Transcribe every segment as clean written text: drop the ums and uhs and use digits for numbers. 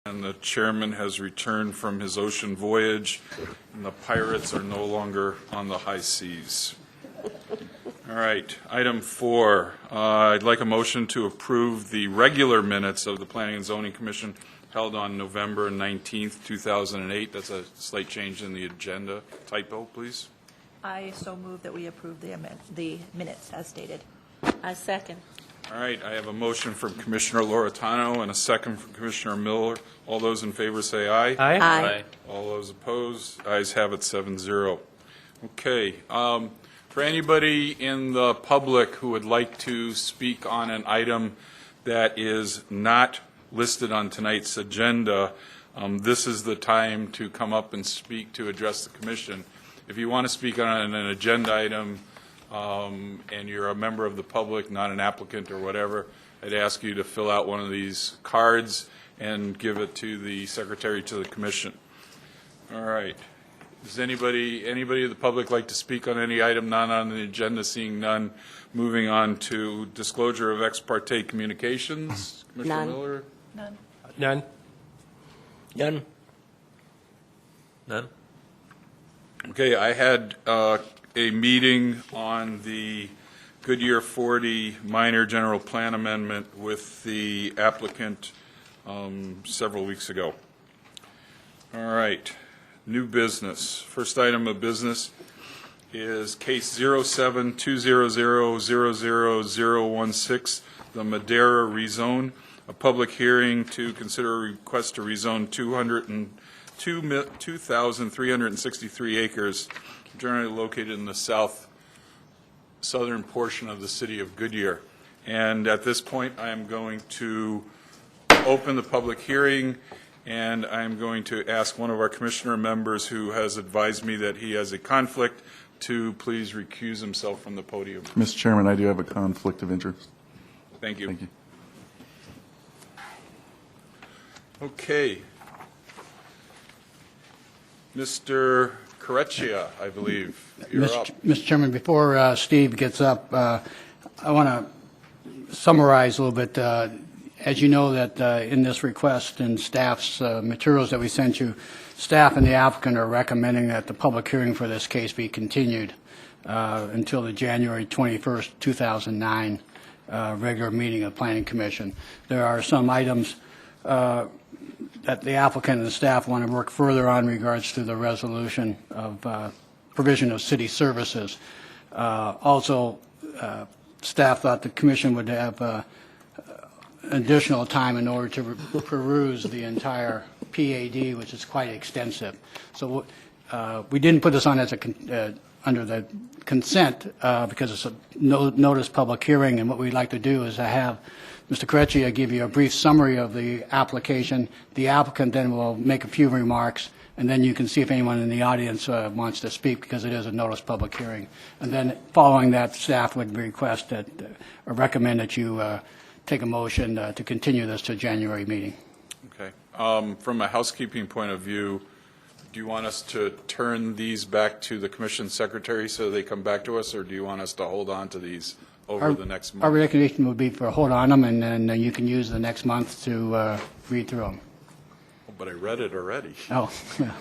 And the chairman has returned from his ocean voyage, and the pirates are no longer on the high seas. All right, item 4. I'd like a motion to approve the regular minutes of the Planning and Zoning Commission held on November 19th, 2008. That's a slight change in the agenda. Typo, please. I so move that we approve the minutes as stated. I second. All right, I have a motion from Commissioner Loretano and a second from Commissioner Miller. All those in favor say aye. Aye. Aye. All those opposed, ayes have it 7-0. Okay, for anybody in the public who would like to speak on an item that is not listed on tonight's agenda, this is the time to come up and speak to address the commission. If you want to speak on an agenda item, and you're a member of the public, not an applicant or whatever, I'd ask you to fill out one of these cards and give it to the secretary to the commission. All right. Does anybody of the public like to speak on any item not on the agenda? Seeing none, moving on to disclosure of ex parte communications. Commissioner None. Miller? None. None. None. None. Okay, I had a meeting on the Goodyear 40 minor general plan amendment with the applicant several weeks ago. All right, new business. First item of business is case 07-200-00016, the Madera rezone, a public hearing to consider a request to rezone 2,363 acres generally located in the southern portion of the city of Goodyear. And at this point, I am going to open the public hearing, and I'm going to ask one of our commissioner members who has advised me that he has a conflict to please recuse himself from the podium. Mr. Chairman, I do have a conflict of interest. Thank you. Thank you. Okay. Mr. Correccia, I believe. You're up. Mr. Chairman, before Steve gets up, I want to summarize a little bit. As you know, that in this request and staff's materials that we sent you, staff and the applicant are recommending that the public hearing for this case be continued until the January 21st, 2009 regular meeting of the Planning Commission. There are some items that the applicant and the staff want to work further on in regards to the resolution of provision of city services. Also, staff thought the commission would have additional time in order to peruse the entire PAD, which is quite extensive. So we didn't put this on as a under the consent because it's a notice public hearing, and what we'd like to do is to have Mr. Correccia give you a brief summary of the application. The applicant then will make a few remarks, and then you can see if anyone in the audience wants to speak, because it is a notice public hearing. And then following that, staff would request that or recommend that you take a motion to continue this to January meeting. Okay. From a housekeeping point of view, do you want us to turn these back to the commission secretary so they come back to us, or do you want us to hold on to these over the next month? Our recommendation would be for hold on them, and then you can use the next month to read through them. But I read it already. Oh, yeah.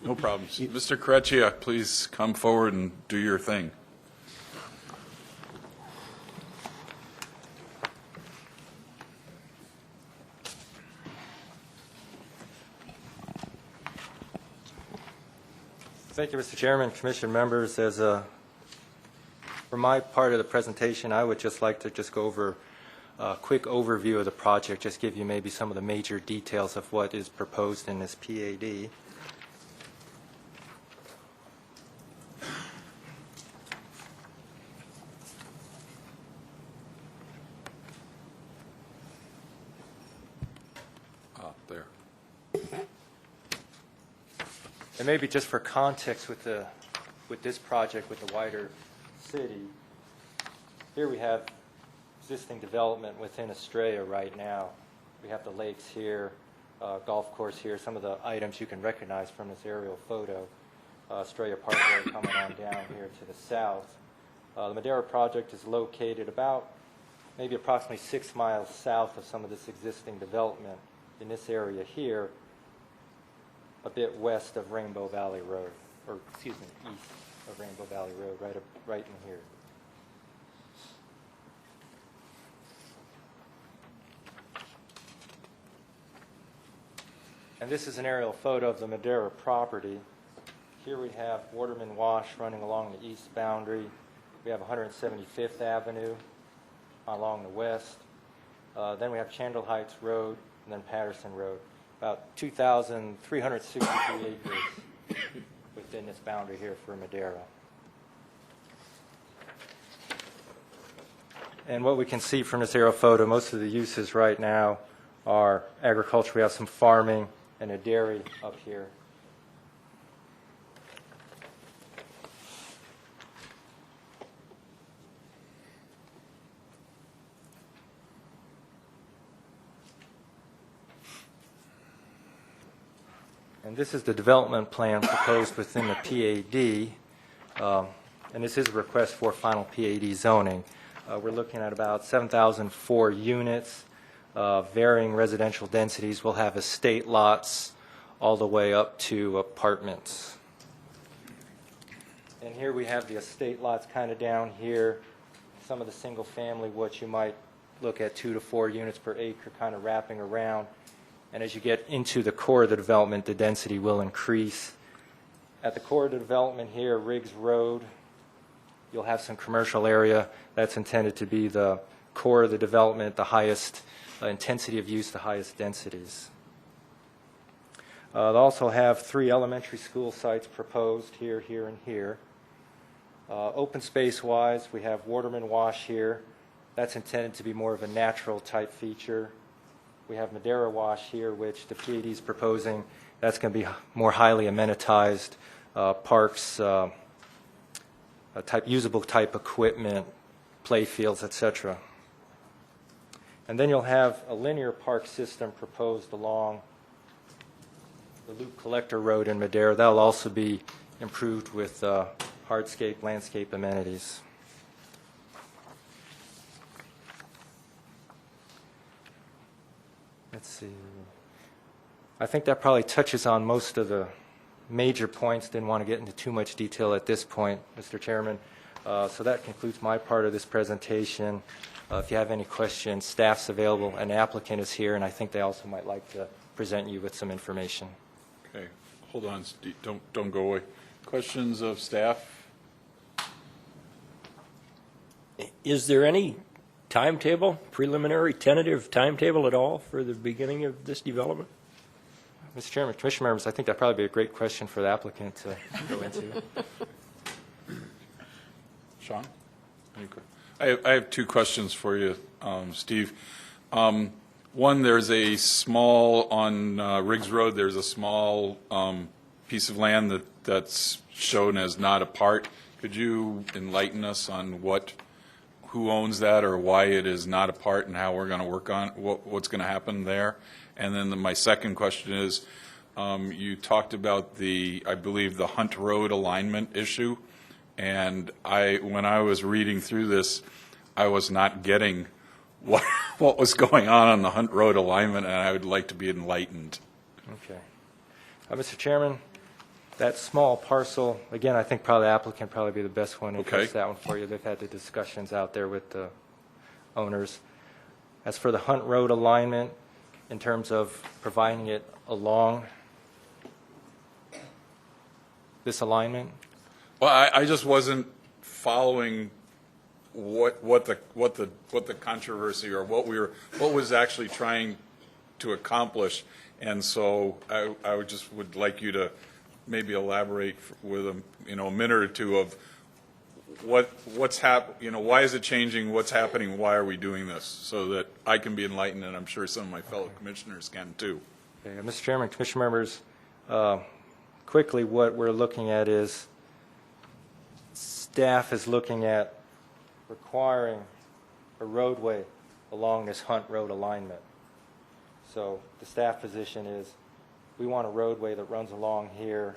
No problems. Mr. Correccia, please come forward and do your thing. Thank you, Mr. Chairman, Commission members. For my part of the presentation, I would just like to go over a quick overview of the project, just give you maybe some of the major details of what is proposed in this PAD. There. And maybe just for context with this project, with the wider city, here we have existing development within Estrella right now. We have the lakes here, golf course here, some of the items you can recognize from this aerial photo. Estrella Parkway coming on down here to the south. The Madera project is located about maybe approximately 6 miles south of some of this existing development in this area here, a bit west of Rainbow Valley Road, or excuse me, east of Rainbow Valley Road, right in here. And this is an aerial photo of the Madera property. Here we have Waterman Wash running along the east boundary. We have 175th Avenue along the west. Then we have Chandler Heights Road, and then Patterson Road. About 2,363 acres within this boundary here for Madera. And what we can see from this aerial photo, most of the uses right now are agriculture. We have some farming and a dairy up here. And this is the development plan proposed within the PAD, and this is a request for final PAD zoning. We're looking at about 7,004 units, varying residential densities. We'll have estate lots all the way up to apartments. And here we have the estate lots kind of down here. Some of the single family, what you might look at 2 to 4 units per acre kind of wrapping around. And as you get into the core of the development, the density will increase. At the core of the development here, Riggs Road, you'll have some commercial area. That's intended to be the core of the development, the highest intensity of use, the highest densities. They'll also have 3 elementary school sites proposed here, here, and here. Open space-wise, we have Waterman Wash here. That's intended to be more of a natural type feature. We have Madera Wash here, which the PAD is proposing. That's going to be more highly amenitized parks, usable type equipment, play fields, etc. And then you'll have a linear park system proposed along the Loop Collector Road in Madera. That will also be improved with hardscape, landscape amenities. Let's see. I think that probably touches on most of the major points. Didn't want to get into too much detail at this point, Mr. Chairman. So that concludes my part of this presentation. If you have any questions, staff's available. An applicant is here, and I think they also might like to present you with some information. Okay, hold on, Steve. Don't go away. Questions of staff? Is there any timetable, preliminary, tentative timetable at all for the beginning of this development? Mr. Chairman, Commissioner members, I think that'd probably be a great question for the applicant to go into. Sean? I have 2 questions for you, Steve. One, there's a small, on Riggs Road, there's a small piece of land that's shown as not a part. Could you enlighten us on who owns that or why it is not a part and how we're going to work on what's going to happen there? And then my second question is, you talked about I believe the Hunt Road alignment issue, and when I was reading through this, I was not getting what was going on the Hunt Road alignment, and I would like to be enlightened. Okay. Mr. Chairman, that small parcel, again, I think probably the applicant probably be the best one to address that one for you. They've had the discussions out there with the owners. As for the Hunt Road alignment, in terms of providing it along this alignment? Well, I just wasn't following what the controversy or what was actually trying to accomplish, and so I would like you to maybe elaborate with a minute or two of what's why is it changing, what's happening, why are we doing this, so that I can be enlightened, and I'm sure some of my fellow commissioners can too. Okay, Mr. Chairman, Commissioner members, quickly what we're looking at is staff is looking at requiring a roadway along this Hunt Road alignment. So the staff position is we want a roadway that runs along here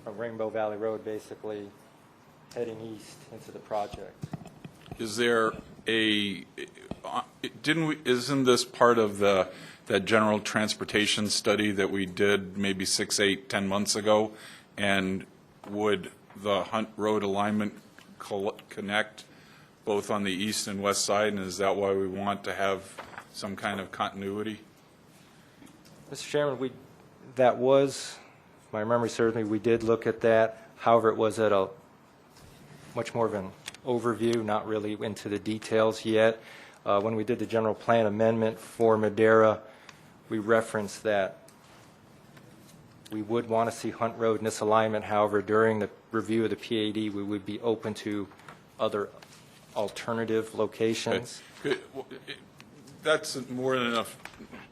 from Rainbow Valley Road, basically heading east into the project. Is there isn't this part of that general transportation study that we did maybe 6, 8, 10 months ago? And would the Hunt Road alignment connect both on the east and west side? And is that why we want to have some kind of continuity? Mr. Chairman, that was, if my memory serves me, we did look at that. However, it was at a much more of an overview, not really into the details yet. When we did the general plan amendment for Madera, we referenced that we would want to see Hunt Road in this alignment. However, during the review of the PAD, we would be open to other alternative locations. Good. Well, that's more than enough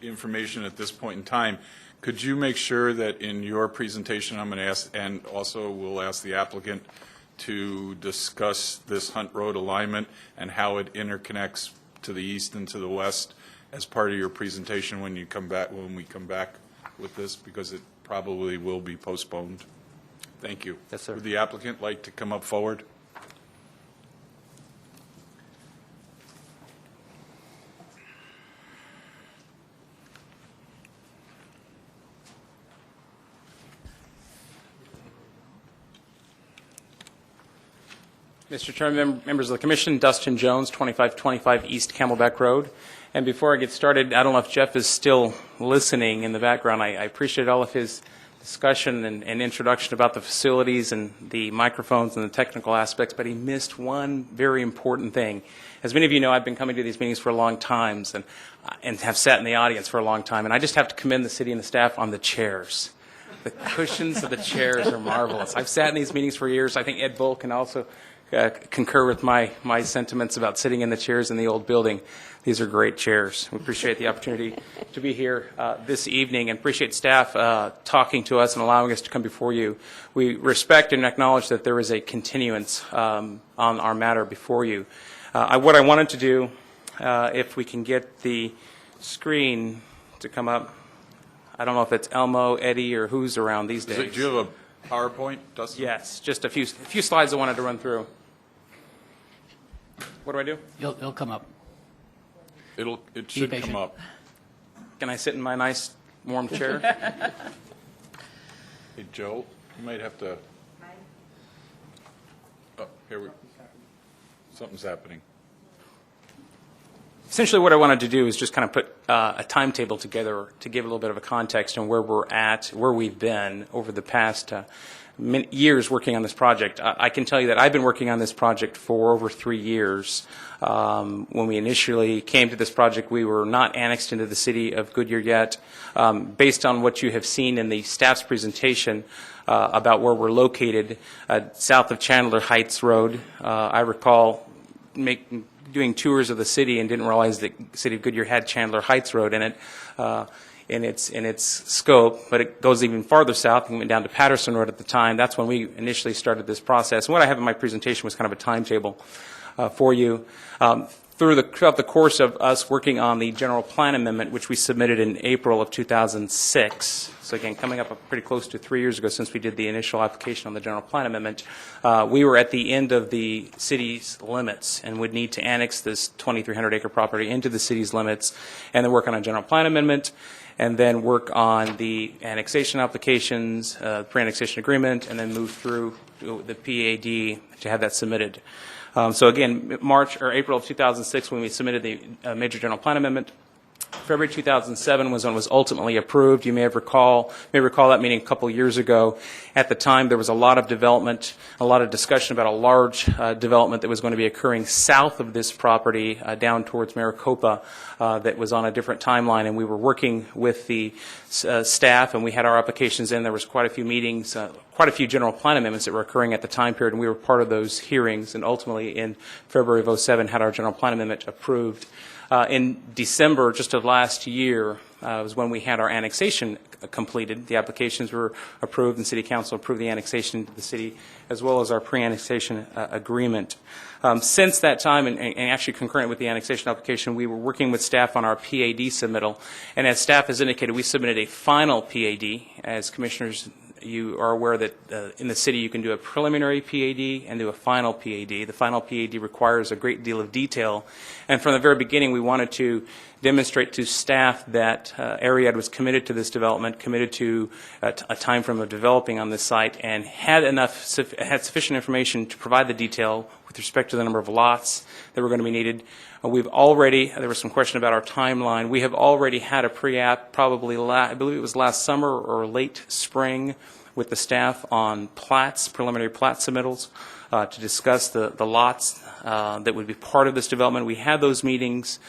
information at this point in time. Could you make sure that in your presentation, I'm going to ask, and also we'll ask the applicant to discuss this Hunt Road alignment and how it interconnects to the east and to the west as part of your presentation when we come back with this, because it probably will be postponed. Thank you. Yes, sir. Would the applicant like to come up forward? Mr. Chairman, members of the Commission, Dustin Jones, 2525 East Camelback Road. And before I get started, I don't know if Jeff is still listening in the background. I appreciate all of his discussion and introduction about the facilities and the microphones and the technical aspects, but he missed one very important thing. As many of you know, I've been coming to these meetings for a long time and have sat in the audience for a long time, and I just have to commend the city and the staff on the chairs. The cushions of the chairs are marvelous. I've sat in these meetings for years. I think Ed Bull can also concur with my sentiments about sitting in the chairs in the old building. These are great chairs. We appreciate the opportunity to be here this evening and appreciate staff talking to us and allowing us to come before you. We respect and acknowledge that there is a continuance on our matter before you. What I wanted to do, if we can get the screen to come up, I don't know if it's Elmo, Eddie, or who's around these days. Do you have a PowerPoint, Dustin? Yes, just a few slides I wanted to run through. What do I do? It'll come up. It should patient. come up. Can I sit in my nice warm chair? Hey, Joe, you might have to. Oh, something's happening. Essentially, what I wanted to do is just kind of put a timetable together to give a little bit of a context on where we're at, where we've been over the past years working on this project. I can tell you that I've been working on this project for over 3 years. When we initially came to this project, we were not annexed into the city of Goodyear yet. Based on what you have seen in the staff's presentation about where we're located, south of Chandler Heights Road, I recall doing tours of the city and didn't realize that the city of Goodyear had Chandler Heights Road in it, in its scope, but it goes even farther south and went down to Patterson Road at the time. That's when we initially started this process. And what I have in my presentation was kind of a timetable for you. Throughout the course of us working on the general plan amendment, which we submitted in April of 2006, so again, coming up pretty close to 3 years ago since we did the initial application on the general plan amendment, we were at the end of the city's limits and would need to annex this 2,300-acre property into the city's limits and then work on a general plan amendment and then work on the annexation applications, pre-annexation agreement, and then move through the PAD to have that submitted. So again, April of 2006 when we submitted the major general plan amendment. February 2007 was when it was ultimately approved. You may recall that meeting a couple years ago. At the time, there was a lot of development, a lot of discussion about a large development that was going to be occurring south of this property down towards Maricopa that was on a different timeline, and we were working with the staff, and we had our applications in. There was quite a few meetings, quite a few general plan amendments that were occurring at the time period, and we were part of those hearings, and ultimately in February of 2007 had our general plan amendment approved. In December, just of last year, was when we had our annexation completed. The applications were approved, and City Council approved the annexation to the city, as well as our pre-annexation agreement. Since that time, and actually concurrent with the annexation application, we were working with staff on our PAD submittal. And as staff has indicated, we submitted a final PAD. As commissioners you are aware that in the city you can do a preliminary PAD and do a final PAD. The final PAD requires a great deal of detail, and from the very beginning we wanted to demonstrate to staff that Ariad was committed to this development, committed to a time frame of developing on this site, and had sufficient information to provide the detail with respect to the number of lots that were going to be needed. We've already, there was some question about our timeline, we have already had a pre-app probably, I believe it was last summer or late spring, with the staff on plats, preliminary plat submittals, to discuss the lots that would be part of this development. We had those meetings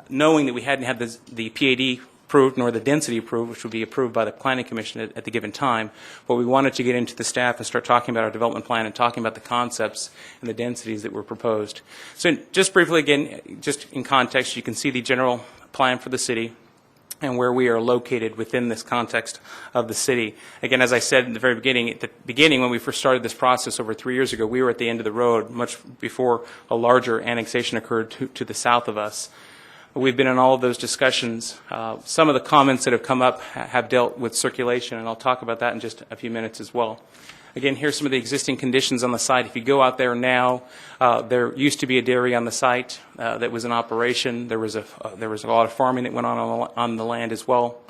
knowing that we hadn't had the PAD approved nor the density approved, which would be approved by the Planning Commission at the given time. But we wanted to get into the staff and start talking about our development plan and talking about the concepts and the densities that were proposed. So just briefly again, just in context, you can see the general plan for the city and where we are located within this context of the city. Again, as I said in the very beginning, at the beginning when we first started this process over 3 years ago, we were at the end of the road much before a larger annexation occurred to the south of us. We've been in all of those discussions. Some of the comments that have come up have dealt with circulation, and I'll talk about that in just a few minutes as well. Again, here's some of the existing conditions on the site. If you go out there now, there used to be a dairy on the site that was in operation. There was a lot of farming that went on the land as well.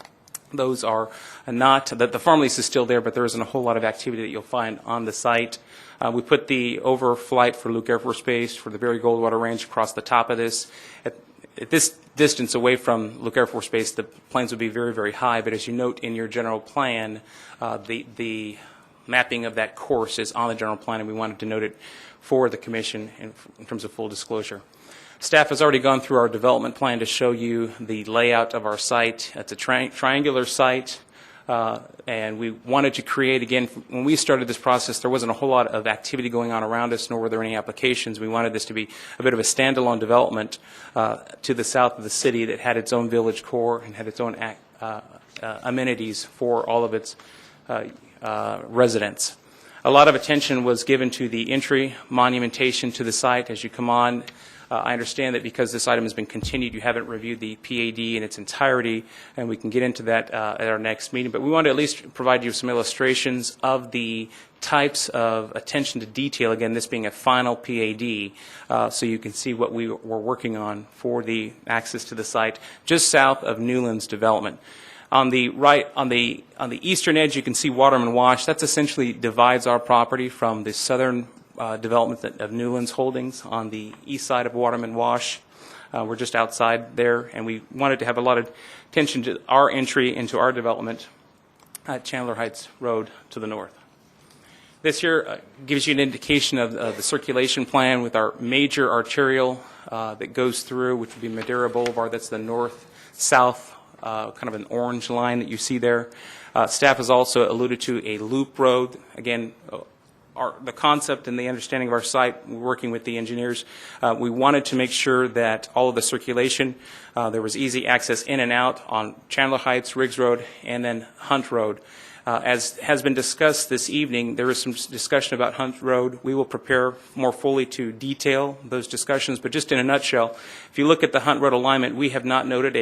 Those are not, the farm lease is still there, but there isn't a whole lot of activity that you'll find on the site. We put the overflight for Luke Air Force Base for the very Goldwater Range across the top of this. At this distance away from Luke Air Force Base, the planes would be very, very high, but as you note in your general plan, the mapping of that course is on the general plan, and we wanted to note it for the Commission in terms of full disclosure. Staff has already gone through our development plan to show you the layout of our site. It's a triangular site. And we wanted to create, again, when we started this process, there wasn't a whole lot of activity going on around us, nor were there any applications. We wanted this to be a bit of a standalone development to the south of the city that had its own village core and had its own amenities for all of its residents. A lot of attention was given to the entry monumentation to the site as you come on. I understand that because this item has been continued, you haven't reviewed the PAD in its entirety, and we can get into that at our next meeting. But we want to at least provide you some illustrations of the types of attention to detail, again, this being a final PAD, so you can see what we were working on for the access to the site just south of Newlands development. On the right, on the eastern edge, you can see Waterman Wash. That's essentially divides our property from the southern development of Newlands Holdings on the east side of Waterman Wash. We're just outside there, and we wanted to have a lot of attention to our entry into our development at Chandler Heights Road to the north. This here gives you an indication of the circulation plan with our major arterial that goes through, which would be Madera Boulevard. That's the north-south kind of an orange line that you see there. Staff has also alluded to a loop road. Again, the concept and the understanding of our site, working with the engineers, we wanted to make sure that all of the circulation, there was easy access in and out on Chandler Heights, Riggs Road, and then Hunt Road. As has been discussed this evening, there is some discussion about Hunt Road. We will prepare more fully to detail those discussions, but just in a nutshell, if you look at the Hunt Road alignment, we have not noted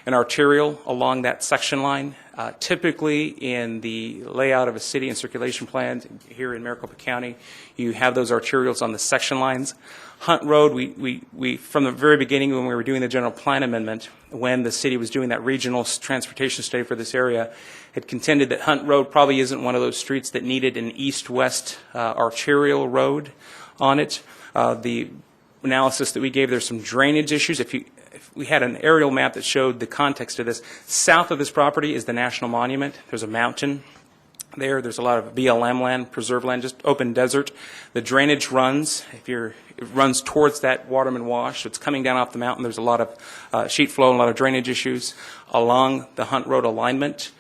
an arterial along that section line. Typically, in the layout of a city and circulation plan here in Maricopa County, you have those arterials on the section lines. Hunt Road, we from the very beginning when we were doing the general plan amendment, when the city was doing that regional transportation study for this area, had contended that Hunt Road probably isn't one of those streets that needed an east-west arterial road on it. The analysis that we gave, there's some drainage issues. If we had an aerial map that showed the context of this, south of this property is the National Monument. There's a mountain there. There's a lot of BLM land, preserved land, just open desert. The drainage runs, it runs towards that Waterman Wash. So it's coming down off the mountain. There's a lot of sheet flow and a lot of drainage issues along the Hunt Road alignment.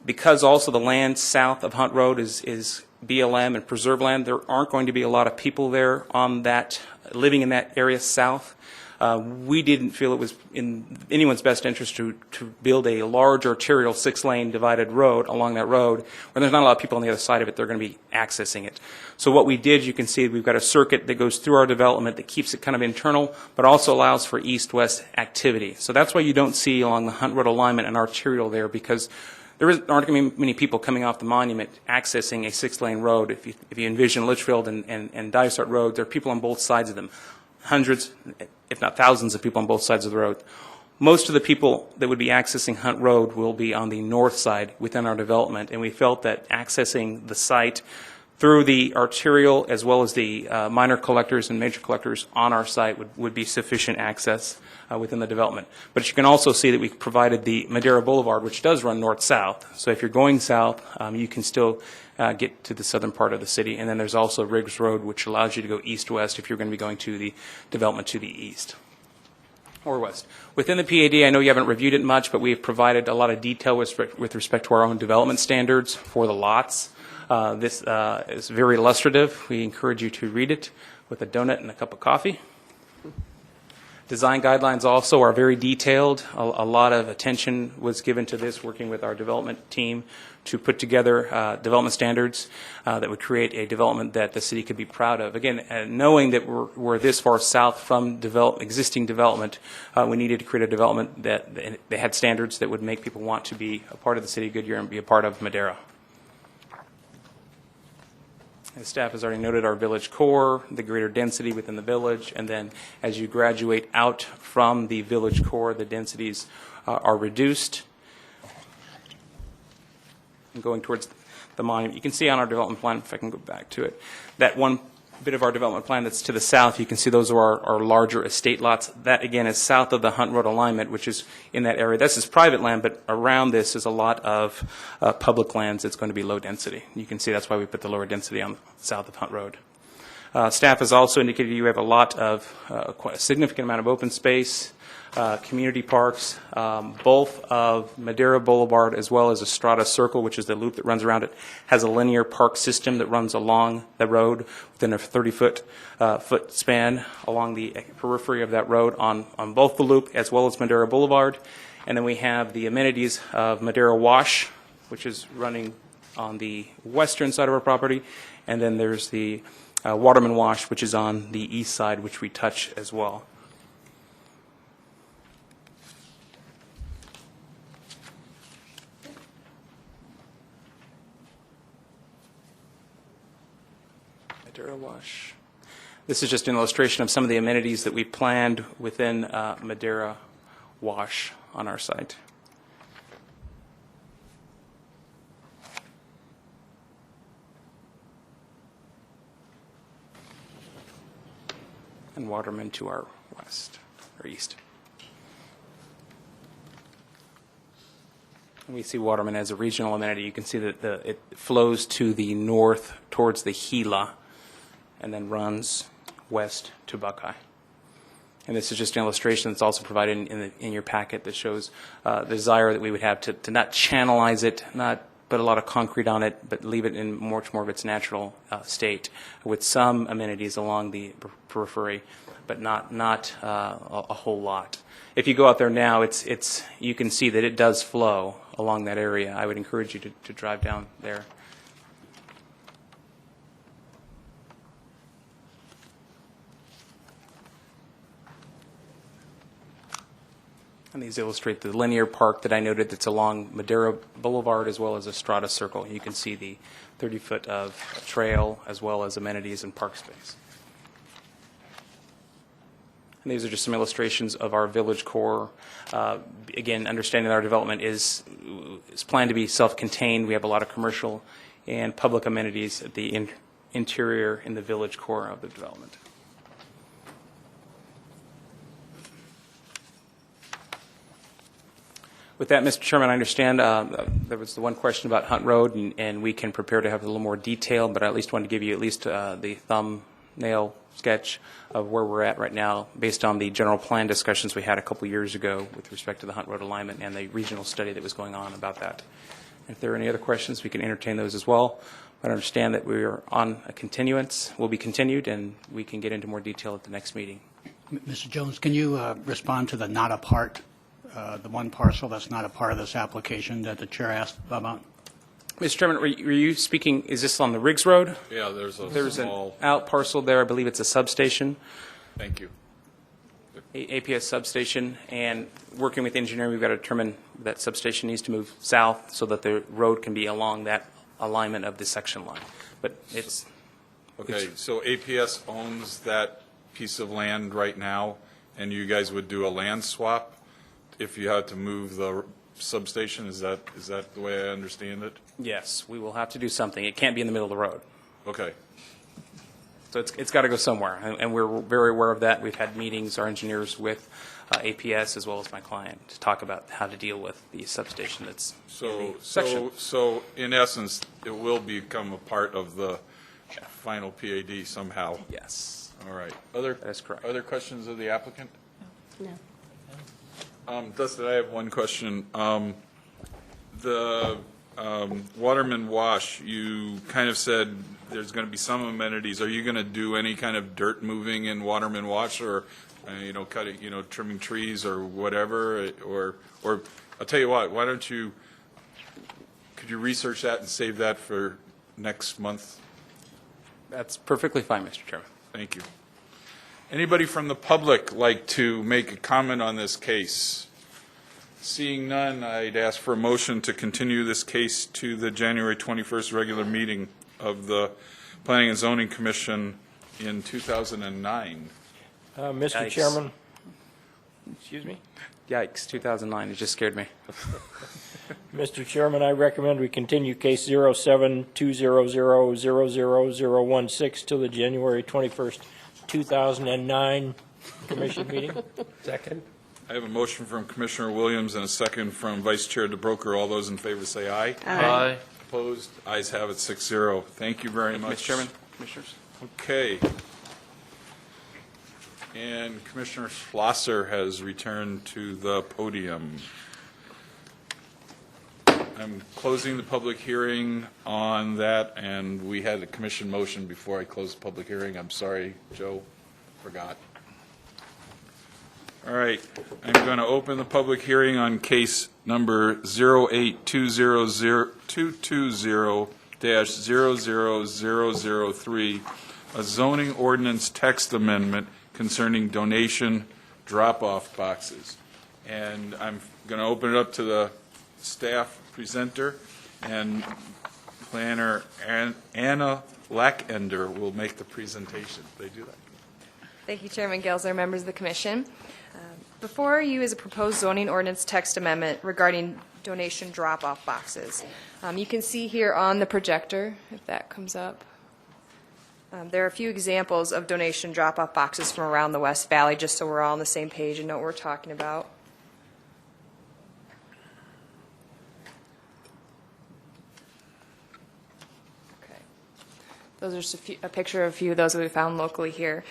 Because also the land south of Hunt Road is BLM and preserved land, there aren't going to be a lot of people there on that, living in that area south. We didn't feel it was in anyone's best interest to build a large arterial 6-lane divided road along that road when there's not a lot of people on the other side of it. They're going to be accessing it. So what we did, you can see we've got a circuit that goes through our development that keeps it kind of internal, but also allows for east-west activity. So that's why you don't see along the Hunt Road alignment an arterial there, because aren't going to be many people coming off the monument accessing a 6-lane road. If you envision Litchfield and Dysart Road, there are people on both sides of them, hundreds, if not thousands of people on both sides of the road. Most of the people that would be accessing Hunt Road will be on the north side within our development, and we felt that accessing the site through the arterial as well as the minor collectors and major collectors on our site would be sufficient access within the development. But you can also see that we provided the Madera Boulevard, which does run north-south. So if you're going south, you can still get to the southern part of the city. And then there's also Riggs Road, which allows you to go east-west if you're going to be going to the development to the east or west. Within the PAD, I know you haven't reviewed it much, but we have provided a lot of detail with respect to our own development standards for the lots. This is very illustrative. We encourage you to read it with a donut and a cup of coffee. Design guidelines also are very detailed. A lot of attention was given to this, working with our development team to put together development standards that would create a development that the city could be proud of. Again, knowing that we're this far south from existing development, we needed to create a development that they had standards that would make people want to be a part of the city of Goodyear and be a part of Madera. As staff has already noted, our village core, the greater density within the village, and then as you graduate out from the village core, the densities are reduced. And going towards the monument, you can see on our development plan, if I can go back to it, that one bit of our development plan that's to the south, you can see those are our larger estate lots. That, again, is south of the Hunt Road alignment, which is in that area. This is private land, but around this is a lot of public lands that's going to be low density. You can see that's why we put the lower density on south of Hunt Road. Staff has also indicated you have a lot of, quite a significant amount of open space, community parks, both of Madera Boulevard as well as Estrada Circle, which is the loop that runs around it, has a linear park system that runs along the road within a 30-foot foot span along the periphery of that road on both the loop as well as Madera Boulevard. And then we have the amenities of Madera Wash, which is running on the western side of our property. And then there's the Waterman Wash, which is on the east side, which we touch as well. Madera Wash. This is just an illustration of some of the amenities that we planned within Madera Wash on our site. And Waterman to our west or east. And we see Waterman as a regional amenity. You can see that it flows to the north towards the Gila and then runs west to Buckeye. And this is just an illustration that's also provided in your packet that shows the desire that we would have to not channelize it, not put a lot of concrete on it, but leave it in much more of its natural state with some amenities along the periphery, but not a whole lot. If you go out there now, you can see that it does flow along that area. I would encourage you to drive down there. And these illustrate the linear park that I noted that's along Madera Boulevard as well as Estrada Circle. You can see the 30-foot of trail as well as amenities and park space. And these are just some illustrations of our village core. Again, understanding that our development is planned to be self-contained. We have a lot of commercial and public amenities at the interior in the village core of the development. With that, Mr. Chairman, I understand there was the one question about Hunt Road, and we can prepare to have a little more detail, but I at least wanted to give you at least the thumbnail sketch of where we're at right now based on the general plan discussions we had a couple years ago with respect to the Hunt Road alignment and the regional study that was going on about that. If there are any other questions, we can entertain those as well. But I understand that we are on a continuance, will be continued, and we can get into more detail at the next meeting. Mr. Jones, can you respond to the not a part, the one parcel that's not a part of this application that the chair asked about? Mr. Chairman, were you speaking, is this on the Riggs Road? Yeah, there's There's small, an out parcel there. I believe it's a substation. thank you. APS substation, and working with engineering, we've got to determine that substation needs to move south so that the road can be along that alignment of the section line. But it's, Okay, so APS owns that piece of land right now, and you guys would do a land swap if you had to move the substation? Is that the way I understand it? yes, we will have to do something. It can't be in the middle of the road. Okay, So it's got to go somewhere, and we're very aware of that. We've had meetings, our engineers, with APS as well as my client to talk about how to deal with the substation that's in the section. so in essence, it will become a part of the final PAD somehow? Yes. All right. That is correct. Other questions of the applicant? No. Dustin, I have one question. The Waterman Wash, you kind of said there's going to be some amenities. Are you going to do any kind of dirt moving in Waterman Wash, or cutting, trimming trees or whatever? Or I'll tell you what. Why don't you? Could you research that and save that for next month? That's perfectly fine, Mr. Chairman. Thank you. Anybody from the public like to make a comment on this case? Seeing none, I'd ask for a motion to continue this case to the January 21st regular meeting of the Planning and Zoning Commission in 2009. Mr. Yikes. Chairman, excuse me? Yikes, 2009, it just scared me. Mr. Chairman, I recommend we continue case 07-200-00016 to the January 21st, 2009 commission meeting. Second. I have a motion from Commissioner Williams and a second from Vice Chair DeBroker. All those in favor say aye. Aye. Opposed? Ayes have it, 6-0. Thank you very much. Mr. Chairman, Commissioners. Okay. And Commissioner Schlosser has returned to the podium. I'm closing the public hearing on that, and we had a commission motion before I closed the public hearing. I'm sorry, Joe, forgot. All right, I'm going to open the public hearing on case number 08220-00003, a zoning ordinance text amendment concerning donation drop-off boxes. And I'm going to open it up to the staff presenter, and planner Anna Lackender will make the presentation. They do that. Thank you, Chairman Gelser, members of the commission. Before you is a proposed zoning ordinance text amendment regarding donation drop-off boxes. You can see here on the projector, if that comes up, there are a few examples of donation drop-off boxes from around the West Valley, just so we're all on the same page and know what we're talking about. Those are just a picture of a few of those that we found locally here.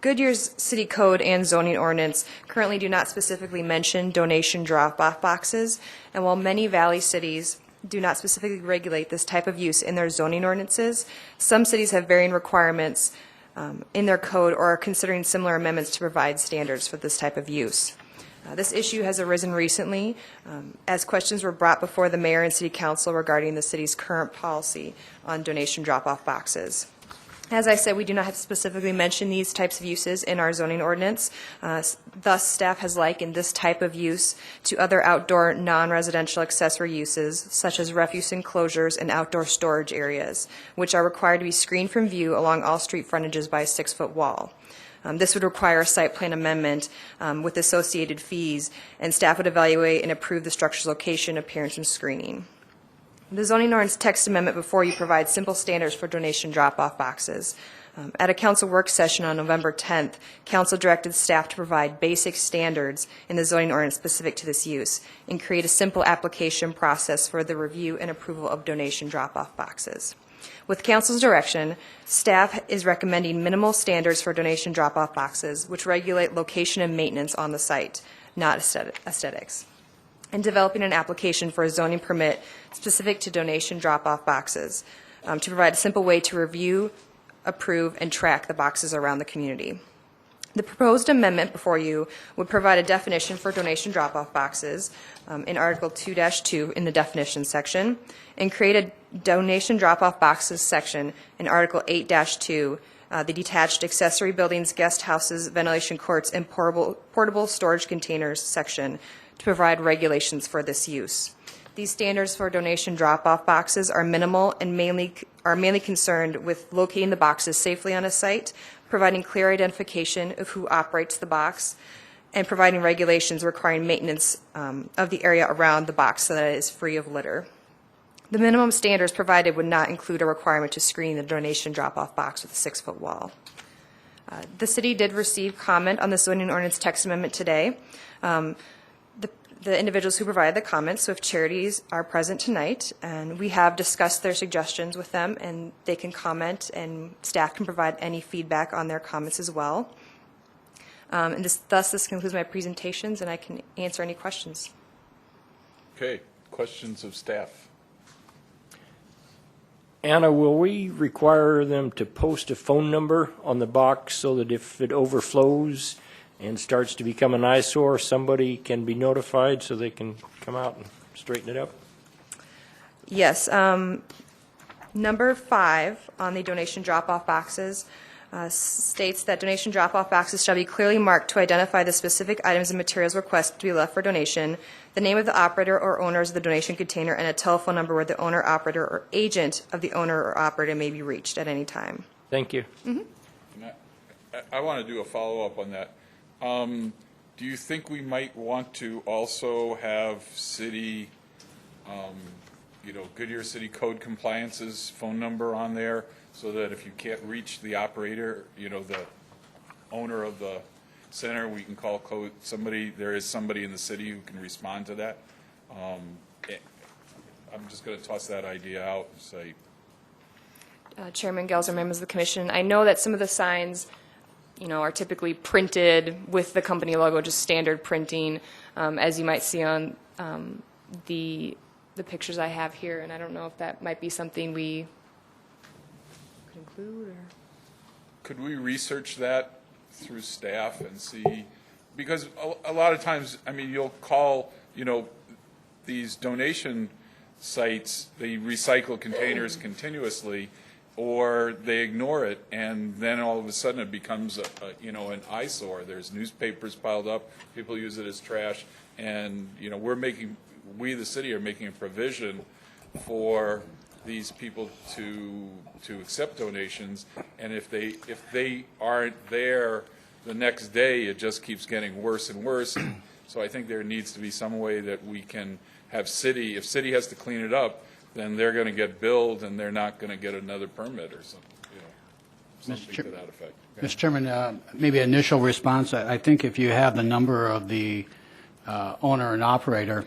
Goodyear's city code and zoning ordinance currently do not specifically mention donation drop-off boxes, and while many valley cities do not specifically regulate this type of use in their zoning ordinances, some cities have varying requirements in their code or are considering similar amendments to provide standards for this type of use. This issue has arisen recently as questions were brought before the mayor and city council regarding the city's current policy on donation drop-off boxes. As I said, we do not have to specifically mention these types of uses in our zoning ordinance. Thus, staff has likened this type of use to other outdoor non-residential accessory uses, such as refuse enclosures and outdoor storage areas, which are required to be screened from view along all street frontages by a 6-foot wall. This would require a site plan amendment with associated fees, and staff would evaluate and approve the structure's location, appearance, and screening. The zoning ordinance text amendment before you provides simple standards for donation drop-off boxes. At a council work session on November 10th, council directed staff to provide basic standards in the zoning ordinance specific to this use and create a simple application process for the review and approval of donation drop-off boxes. With council's direction, staff is recommending minimal standards for donation drop-off boxes, which regulate location and maintenance on the site, not aesthetics, and developing an application for a zoning permit specific to donation drop-off boxes to provide a simple way to review, approve, and track the boxes around the community. The proposed amendment before you would provide a definition for donation drop-off boxes in Article 2-2 in the definitions section, and create a donation drop-off boxes section in Article 8-2 the detached accessory buildings, guest houses, ventilation courts, and portable storage containers section to provide regulations for this use. These standards for donation drop-off boxes are minimal and mainly concerned with locating the boxes safely on a site, providing clear identification of who operates the box, and providing regulations requiring maintenance of the area around the box so that it is free of litter. The minimum standards provided would not include a requirement to screen the donation drop-off box with a 6-foot wall. The city did receive comment on the zoning ordinance text amendment today. The individuals who provided the comments, Swift Charities, are present tonight, and we have discussed their suggestions with them, and they can comment, and staff can provide any feedback on their comments as well. And this concludes my presentations, and I can answer any questions. Okay, questions of staff? Anna, will we require them to post a phone number on the box so that if it overflows and starts to become an eyesore, somebody can be notified so they can come out and straighten it up? Yes. Number 5 on the donation drop-off boxes states that donation drop-off boxes shall be clearly marked to identify the specific items and materials requested to be left for donation, the name of the operator or owners of the donation container, and a telephone number where the owner, operator, or agent of the owner or operator may be reached at any time. Thank you. I want to do a follow-up on that. Do you think we might want to also have city, Goodyear City Code Compliance's phone number on there so that if you can't reach the operator, the owner of the center, we can call code somebody, there is somebody in the city who can respond to that? I'm just going to toss that idea out and say, Chairman Gelser, members of the commission, I know that some of the signs are typically printed with the company logo, just standard printing, as you might see on the pictures I have here, and I don't know if that might be something we could include, or? could we research that through staff and see, because a lot of times, you'll call, these donation sites, they recycle containers continuously, or they ignore it, and then all of a sudden it becomes an eyesore. There's newspapers piled up, people use it as trash, and we the city are making a provision for these people to accept donations, and if they aren't there the next day, it just keeps getting worse and worse. So I think there needs to be some way that we can have if city has to clean it up, then they're going to get billed and they're not going to get another permit or something, something to that effect. Okay. Mr. Chairman, maybe initial response, I think if you have the number of the owner and operator,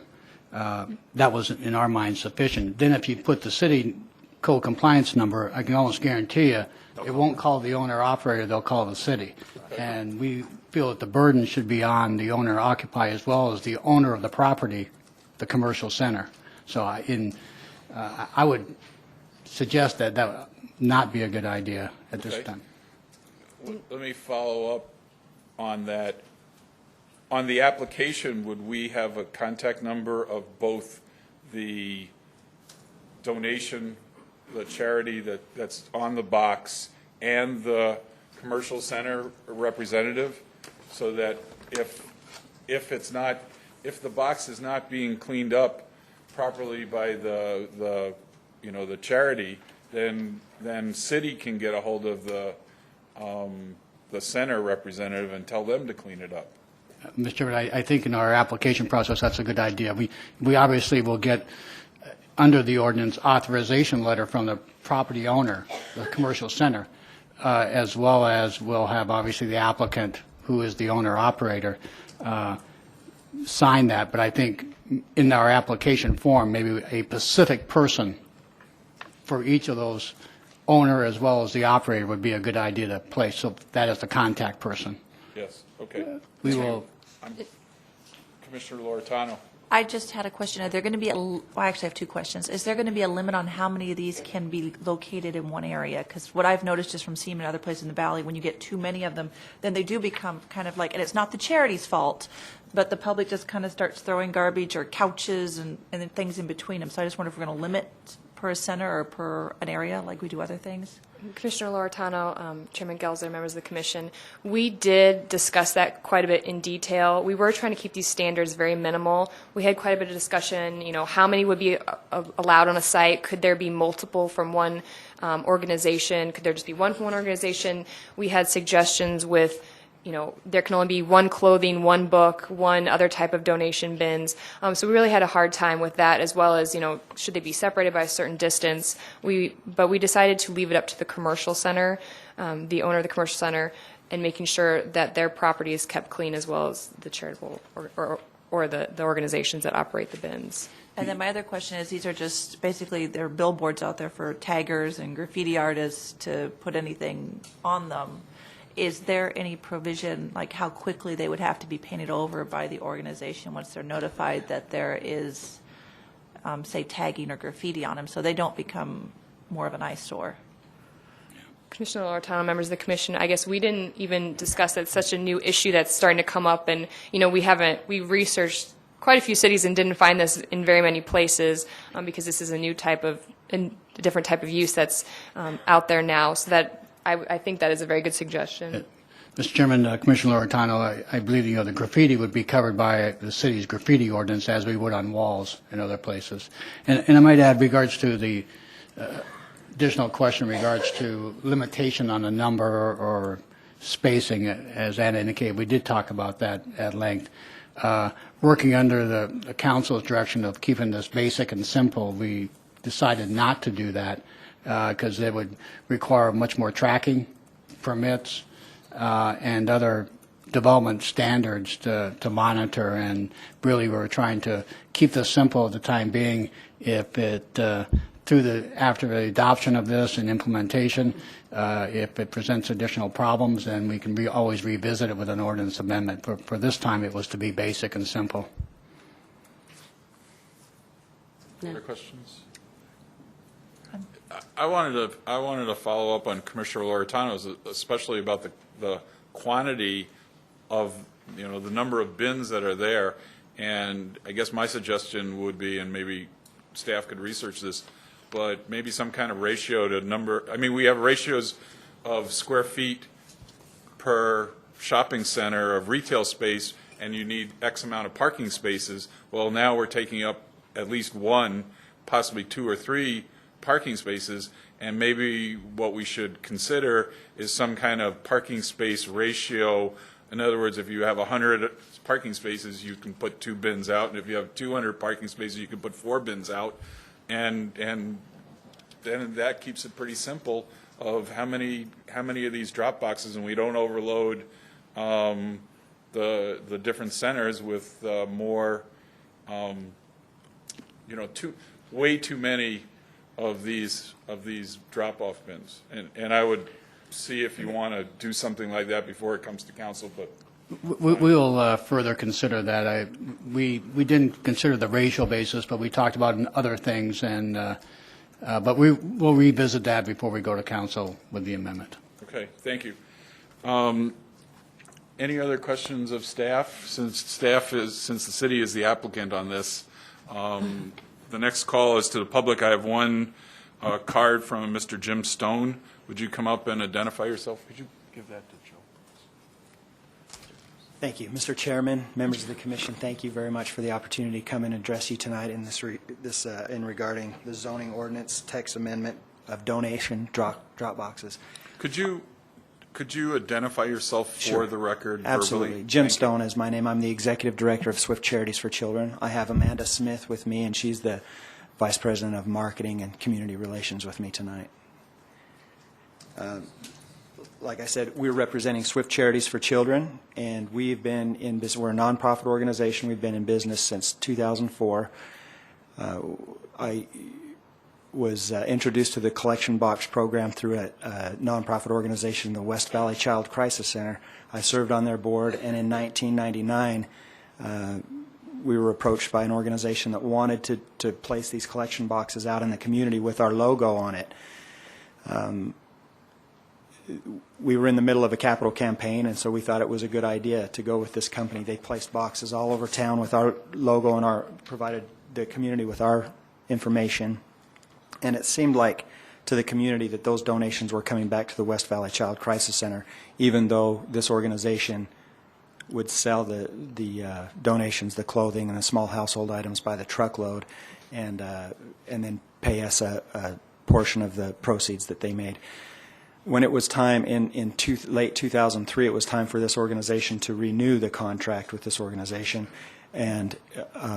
that was in our mind sufficient. Then if you put the city code compliance number, I can almost guarantee you it won't call the owner operator, they'll call the city. And we feel that the burden should be on the owner occupier as well as the owner of the property, the commercial center. So I would suggest that would not be a good idea at this Okay. time. Let me follow up on that. On the application, would we have a contact number of both the donation, the charity that's on the box, and the commercial center representative, so that if the box is not being cleaned up properly by the charity, then city can get a hold of the center representative and tell them to clean it up. Mr. Chairman, I think in our application process, that's a good idea. We obviously will get, under the ordinance, authorization letter from the property owner, the commercial center, as well as we'll have, obviously, the applicant, who is the owner-operator, sign that. But I think in our application form, maybe a specific person for each of those, owner as well as the operator, would be a good idea to place. So that is the contact person. Yes, okay. We will. Commissioner Loretano. I just had a question. Are there going to be I actually have two questions. Is there going to be a limit on how many of these can be located in one area? Because what I've noticed just from seeing them in other places in the valley, when you get too many of them, then they do become kind of like, and it's not the charity's fault, but the public just kind of starts throwing garbage or couches and then things in between them. So I just wonder if we're going to limit per center or per an area like we do other things? Commissioner Loretano, Chairman Gelzer, members of the commission, we did discuss that quite a bit in detail. We were trying to keep these standards very minimal. We had quite a bit of discussion, how many would be allowed on a site? Could there be multiple from one organization? Could there just be one from one organization? We had suggestions with there can only be one clothing, one book, one other type of donation bins. So we really had a hard time with that, as well as, should they be separated by a certain distance? But we decided to leave it up to the commercial center, the owner of the commercial center, and making sure that their property is kept clean, as well as the charitable or the organizations that operate the bins. And then my other question is, these are just, basically, they're billboards out there for taggers and graffiti artists to put anything on them. Is there any provision, like how quickly they would have to be painted over by the organization once they're notified that there is, say, tagging or graffiti on them, so they don't become more of an eyesore? Commissioner Loretano, members of the commission, I guess we didn't even discuss that. It's such a new issue that's starting to come up, and we researched quite a few cities and didn't find this in very many places, because this is a different type of use that's out there now. So that I think that is a very good suggestion. Mr. Chairman, Commissioner Loretano, I believe the graffiti would be covered by the city's graffiti ordinance, as we would on walls in other places. And I might add, regards to the additional question, regards to limitation on the number or spacing, as Anna indicated, we did talk about that at length. Working under the council's direction of keeping this basic and simple, we decided not to do that, because it would require much more tracking, permits, and other development standards to monitor. And really, we're trying to keep this simple at the time being. If it after the adoption of this and implementation, if it presents additional problems, then we can always revisit it with an ordinance amendment. For this time, it was to be basic and simple. Other questions? I wanted to follow up on Commissioner Loretano's, especially about the quantity of, the number of bins that are there. And I guess my suggestion would be, and maybe staff could research this, but maybe some kind of ratio to number. I mean, we have ratios of square feet per shopping center of retail space, and you need X amount of parking spaces. Well, now we're taking up at least one, possibly two or three parking spaces, and maybe what we should consider is some kind of parking space ratio. In other words, if you have 100 parking spaces, you can put 2 bins out, and if you have 200 parking spaces, you can put 4 bins out, and then that keeps it pretty simple of how many of these drop boxes, and we don't overload the different centers with more, way too many of these drop-off bins, and I would see if you want to do something like that before it comes to council. But we will further consider that. We didn't consider the racial basis, but we talked about other things, and but we will revisit that before we go to council with the amendment. Okay, thank you. Any other questions of staff? Since the city is the applicant on this. The next call is to the public. I have one card from Mr. Jim Stone. Would you come up and identify yourself? Could you give that to Joe? Thank you. Mr. Chairman, members of the commission, thank you very much for the opportunity to come and address you tonight in in regarding the zoning ordinance text amendment of donation drop boxes. Could you identify yourself for the record verbally? Absolutely. Jim Stone is my name. I'm the executive director of Swift Charities for Children. I have Amanda Smith with me, and she's the vice president of marketing and community relations with me tonight. Like I said, we're representing Swift Charities for Children, and we've been in business. We're a nonprofit organization. We've been in business since 2004. I was introduced to the collection box program through a nonprofit organization, the West Valley Child Crisis Center. I served on their board, and in 1999, we were approached by an organization that wanted to place these collection boxes out in the community with our logo on it. We were in the middle of a capital campaign, and so we thought it was a good idea to go with this company. They placed boxes all over town with our logo and provided the community with our information. And it seemed like to the community that those donations were coming back to the West Valley Child Crisis Center, even though this organization would sell the donations, the clothing and the small household items by the truckload, and then pay us a portion of the proceeds that they made. When it was time in late 2003, it was time for this organization to renew the contract with this organization, and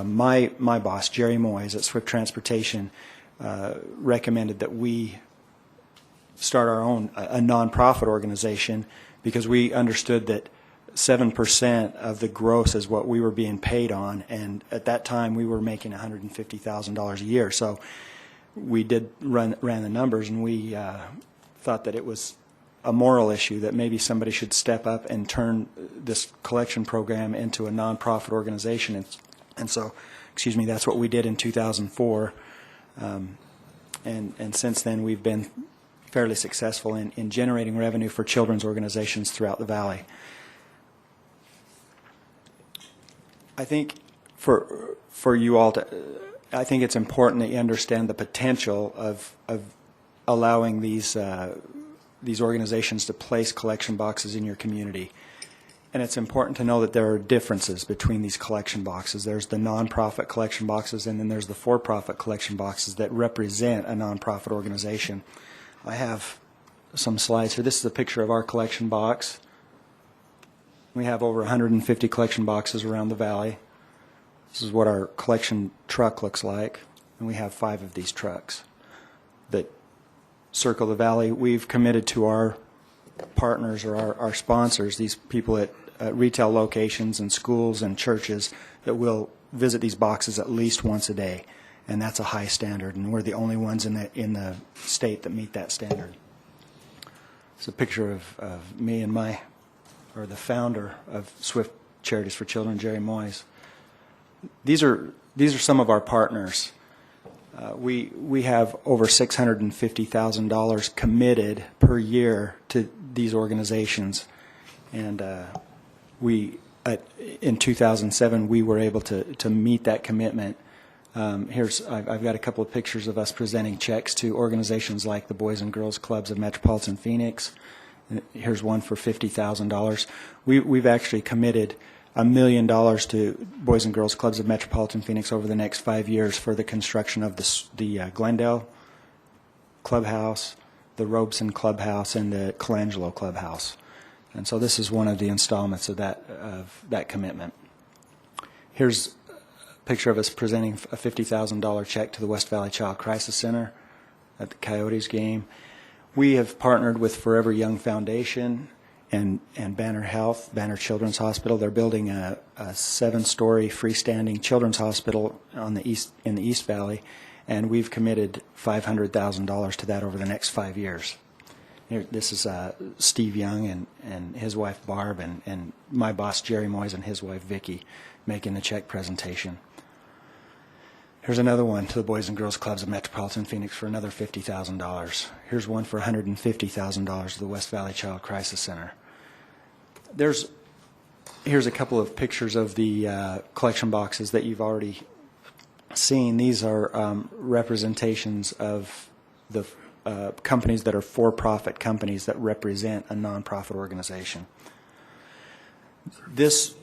my boss, Jerry Moyes at Swift Transportation, recommended that we start our own a nonprofit organization, because we understood that 7% of the gross is what we were being paid on, and at that time we were making $150,000 a year. So we ran the numbers, and we thought that it was a moral issue, that maybe somebody should step up and turn this collection program into a nonprofit organization. And so, excuse me, that's what we did in 2004. And since then, we've been fairly successful in generating revenue for children's organizations throughout the valley. I think for you all I think it's important that you understand the potential of allowing these organizations to place collection boxes in your community. And it's important to know that there are differences between these collection boxes. There's the nonprofit collection boxes, and then there's the for-profit collection boxes that represent a nonprofit organization. I have some slides here. This is a picture of our collection box. We have over 150 collection boxes around the valley. This is what our collection truck looks like, and we have 5 of these trucks that circle the valley. We've committed to our partners, or our sponsors, these people at retail locations and schools and churches, that will visit these boxes at least once a day, and that's a high standard, and we're the only ones in the state that meet that standard. It's a picture of me and the founder of Swift Charities for Children, Jerry Moyes. These are some of our partners. We have over $650,000 committed per year to these organizations, and in 2007 we were able to meet that commitment. I've got a couple of pictures of us presenting checks to organizations like the Boys and Girls Clubs of Metropolitan Phoenix. Here's one for $50,000. We've actually committed $1 million to Boys and Girls Clubs of Metropolitan Phoenix over the next 5 years for the construction of the Glendale Clubhouse, the Robeson Clubhouse, and the Colangelo Clubhouse. And so this is one of the installments of that commitment. Here's a picture of us presenting a $50,000 check to the West Valley Child Crisis Center at the Coyotes game. We have partnered with Forever Young Foundation and Banner Children's Hospital. They're building a 7-story freestanding children's hospital in the East Valley, and we've committed $500,000 to that over the next 5 years. This is Steve Young and his wife Barb, and my boss Jerry Moyes and his wife Vicki making the check presentation. Here's another one to the Boys and Girls Clubs of Metropolitan Phoenix for another $50,000. Here's one for $150,000 to the West Valley Child Crisis Center. Here's a couple of pictures of the collection boxes that you've already seen. These are representations of the companies that are for-profit companies that represent a nonprofit organization. This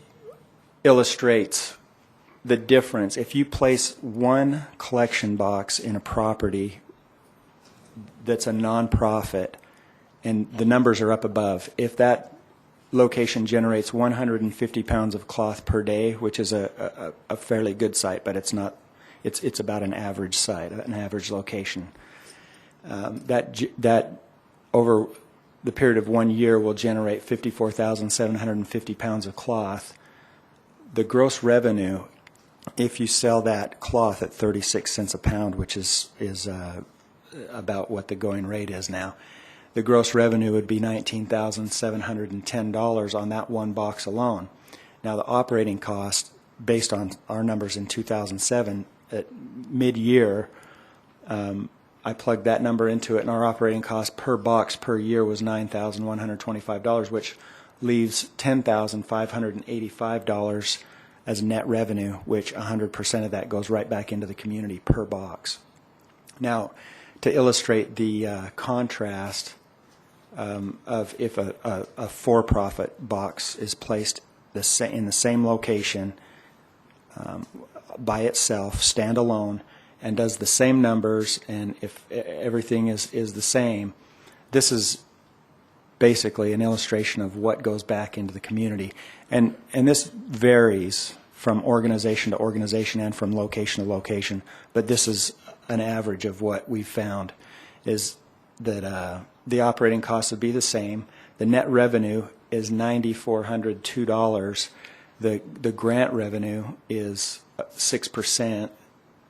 illustrates the difference. If you place one collection box in a property that's a nonprofit, and the numbers are up above, if that location generates 150 pounds of cloth per day, which is a fairly good site, but it's about an average site, an average location. That over the period of 1 year will generate 54,750 pounds of cloth. The gross revenue, if you sell that cloth at 36 cents a pound, which is about what the going rate is now, the gross revenue would be $19,710 on that one box alone. Now the operating cost, based on our numbers in 2007, at mid-year, I plugged that number into it, and our operating cost per box per year was $9,125, which leaves $10,585 as net revenue, which 100% of that goes right back into the community per box. Now, to illustrate the contrast of if a for-profit box is placed in the same location by itself, standalone, and does the same numbers, and if everything is the same, this is basically an illustration of what goes back into the community. And this varies from organization to organization and from location to location, but this is an average of what we've found, is that the operating costs would be the same. The net revenue is $9,402. The grant revenue is 6%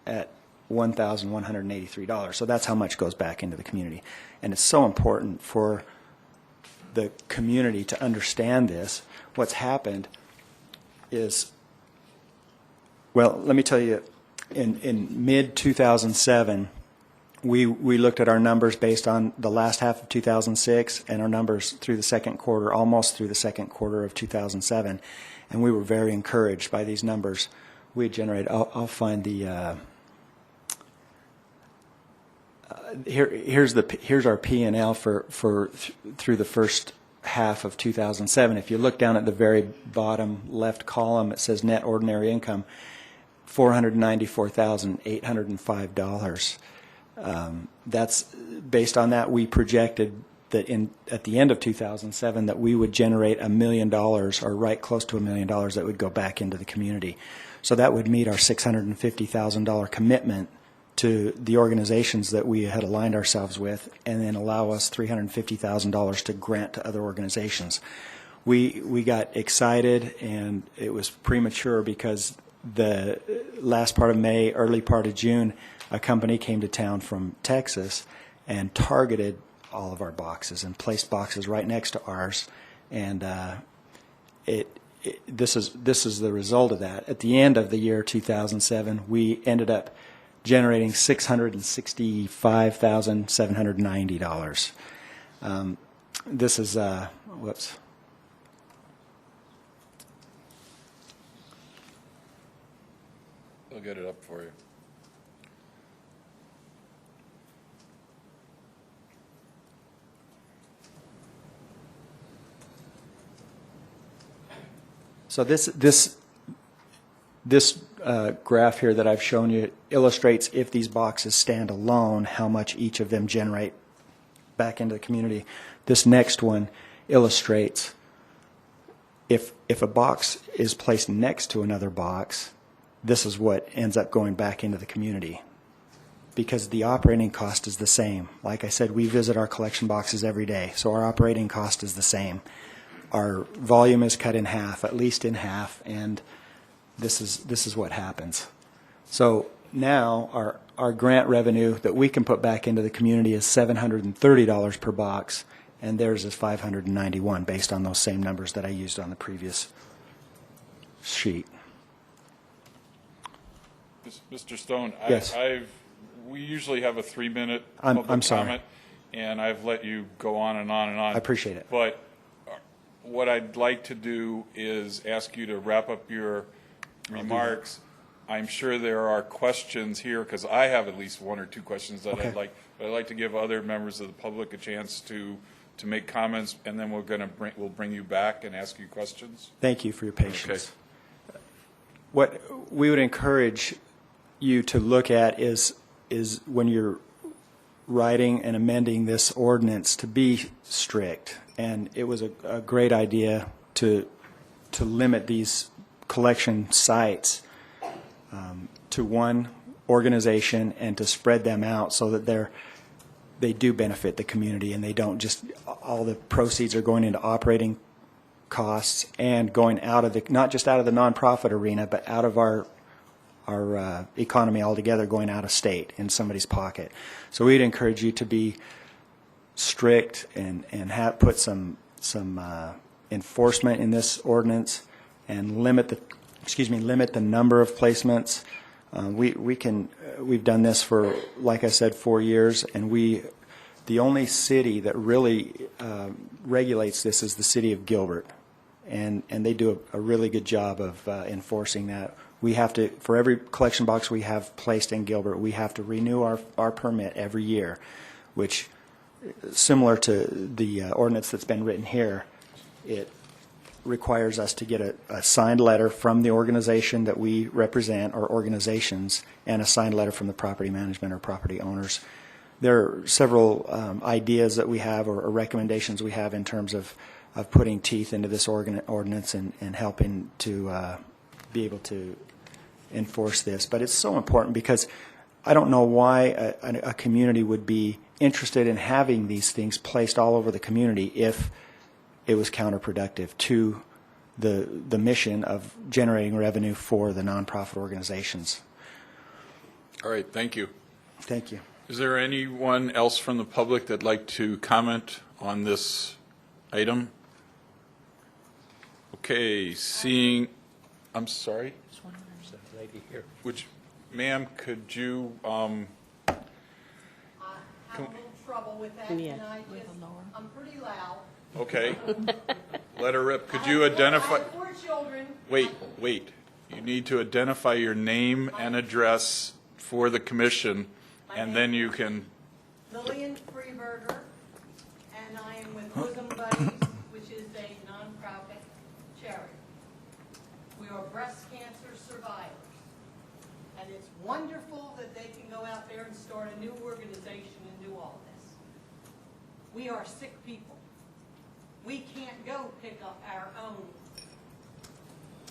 at $1,183. So that's how much goes back into the community. And it's so important for the community to understand this. What's happened is, well, let me tell you, in mid-2007, we looked at our numbers based on the last half of 2006 and our numbers through the second quarter, almost through the second quarter of 2007, and we were very encouraged by these numbers. We had generated, I'll find the, here's our P&L through the first half of 2007. If you look down at the very bottom left column, it says net ordinary income, $494,805. That's based on that. We projected that at the end of 2007 that we would generate $1 million, or right close to $1 million, that would go back into the community. So that would meet our $650,000 commitment to the organizations that we had aligned ourselves with, and then allow us $350,000 to grant to other organizations. We got excited, and it was premature because the last part of May, early part of June, a company came to town from Texas and targeted all of our boxes and placed boxes right next to ours, and this is the result of that. At the end of the year 2007, we ended up generating $665,790. This is whoops. I'll get it up for you. So this graph here that I've shown you illustrates if these boxes stand alone, how much each of them generate back into the community. This next one illustrates if a box is placed next to another box, this is what ends up going back into the community, because the operating cost is the same. Like I said, we visit our collection boxes every day, so our operating cost is the same. Our volume is cut in half, at least in half, and this is what happens. So now our grant revenue that we can put back into the community is $730 per box, and theirs is $591, based on those same numbers that I used on the previous sheet. Mr. Stone, Yes. we usually have a 3-minute I'm public sorry. comment, and I've let you go on and on and on. I appreciate it. But what I'd like to do is ask you to wrap up your remarks. I'm sure there are questions here, because I have at least 1 or 2 questions that Okay. I'd like to give other members of the public a chance to make comments, and then we'll bring you back and ask you questions. Thank you for your patience. What we would encourage you to look at is when you're writing and amending this ordinance, to be strict. And it was a great idea to limit these collection sites to one organization and to spread them out so that they do benefit the community, and they don't just, all the proceeds are going into operating costs and going out of not just out of the nonprofit arena, but out of our economy altogether, going out of state in somebody's pocket. So we'd encourage you to be strict and put some enforcement in this ordinance, and limit the number of placements. We've done this for, like I said, 4 years, and the only city that really regulates this is the city of Gilbert, and they do a really good job of enforcing that. We have to, for every collection box we have placed in Gilbert, we have to renew our permit every year, which, similar to the ordinance that's been written here, it requires us to get a signed letter from the organization that we represent, or organizations, and a signed letter from the property management or property owners. There are several ideas that we have, or recommendations we have, in terms of putting teeth into this ordinance and helping to be able to enforce this. But it's so important, because I don't know why a community would be interested in having these things placed all over the community if it was counterproductive to the mission of generating revenue for the nonprofit organizations. All right, thank you. Thank you. Is there anyone else from the public that'd like to comment on this item? Okay, seeing, I'm sorry? Lady here. Which, ma'am, could you, I have a little trouble with that, Yeah. and I'm pretty loud. okay, let her rip. Could you identify? I have 4 children. Wait. You need to identify your name and address for the commission, and then you can, Lillian Freeberger, and I am with Bosom Buddies, which is a nonprofit charity. We are breast cancer survivors, and it's wonderful that they can go out there and start a new organization and do all this. We are sick people. We can't go pick up our own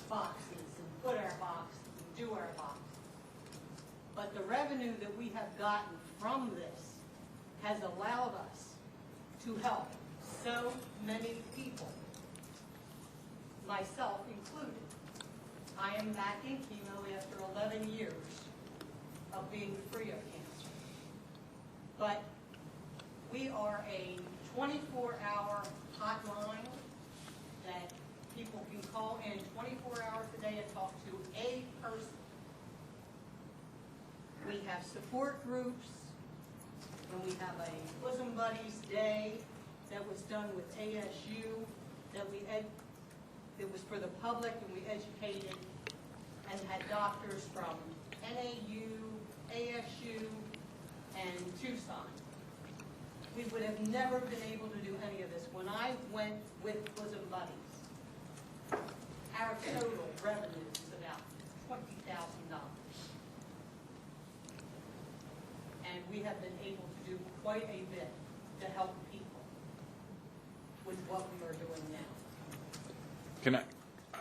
boxes and put our boxes and do our boxes. But the revenue that we have gotten from this has allowed us to help so many people, myself included. I am back in chemo after 11 years of being free of cancer. But we are a 24-hour hotline that people can call in 24 hours a day and talk to a person. We have support groups, and we have a Bosom Buddies Day that was done with ASU, it was for the public, and we educated and had doctors from NAU, ASU, and Tucson. We would have never been able to do any of this. When I went with Bosom Buddies, our total revenue is about $20,000. And we have been able to do quite a bit to help people with what we are doing now.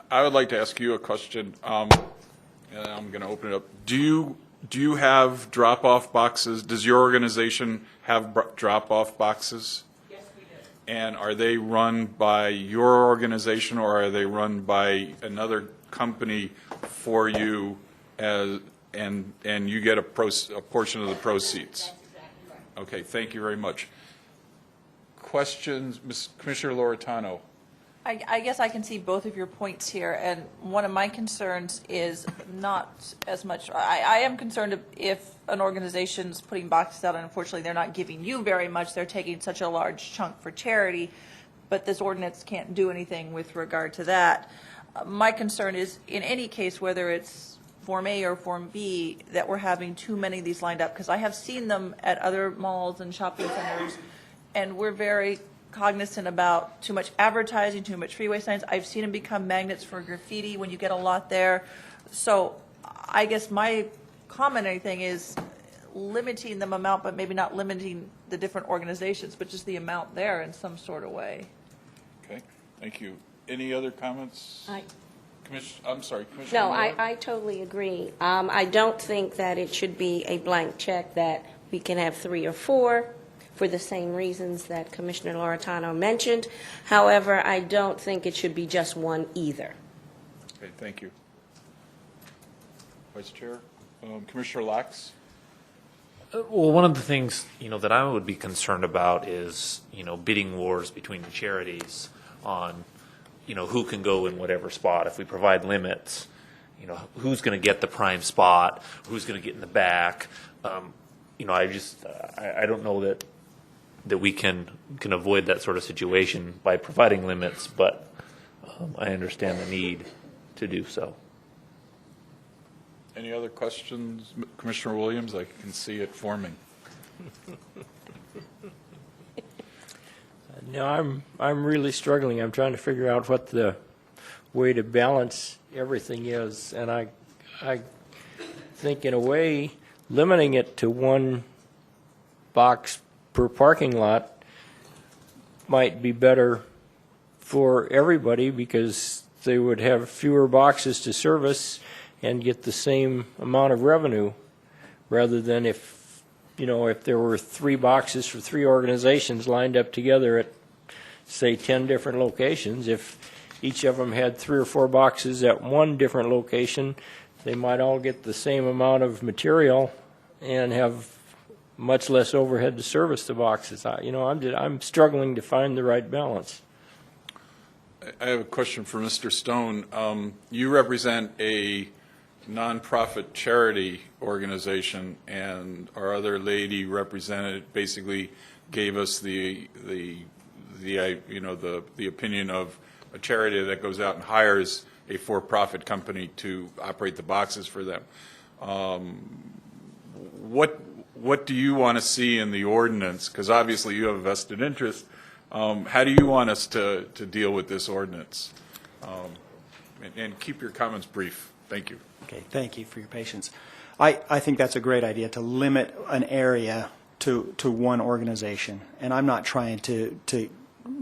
I would like to ask you a question, and I'm going to open it up. Do you have drop-off boxes? Does your organization have drop-off boxes? Yes, we do. And are they run by your organization, or are they run by another company for you, and you get a portion of the proceeds? That's exactly right. Okay, thank you very much. Questions, Commissioner Loretano? I guess I can see both of your points here, and one of my concerns is not as much, I am concerned if an organization's putting boxes out, and unfortunately they're not giving you very much, they're taking such a large chunk for charity, but this ordinance can't do anything with regard to that. My concern is, in any case, whether it's Form A or Form B, that we're having too many of these lined up, because I have seen them at other malls and shopping centers, and we're very cognizant about too much advertising, too much freeway signs. I've seen them become magnets for graffiti when you get a lot there. So I guess my comment thing is limiting the amount, but maybe not limiting the different organizations, but just the amount there in some sort of way. Okay, thank you. Any other comments? I'm sorry, Commissioner. No, Miller? I totally agree. I don't think that it should be a blank check that we can have 3 or 4 for the same reasons that Commissioner Loretano mentioned. However, I don't think it should be just one either. Okay, thank you. Vice Chair, Commissioner Lax? Well, one of the things, that I would be concerned about is, bidding wars between the charities on, who can go in whatever spot. If we provide limits, who's going to get the prime spot, who's going to get in the back. I don't know that we can avoid that sort of situation by providing limits, but I understand the need to do so. Any other questions, Commissioner Williams? I can see it forming. No, I'm really struggling. I'm trying to figure out what the way to balance everything is, and I think in a way, limiting it to one box per parking lot might be better for everybody because they would have fewer boxes to service and get the same amount of revenue, rather than if there were 3 boxes for 3 organizations lined up together at, say, 10 different locations. If each of them had 3 or 4 boxes at one different location, they might all get the same amount of material and have much less overhead to service the boxes. I'm struggling to find the right balance. I have a question for Mr. Stone. You represent a nonprofit charity organization, and our other lady represented basically gave us the opinion of a charity that goes out and hires a for-profit company to operate the boxes for them. What do you want to see in the ordinance? Because obviously you have a vested interest. How do you want us to deal with this ordinance? And keep your comments brief. Thank you. Okay, thank you for your patience. I think that's a great idea, to limit an area to one organization. And I'm not trying to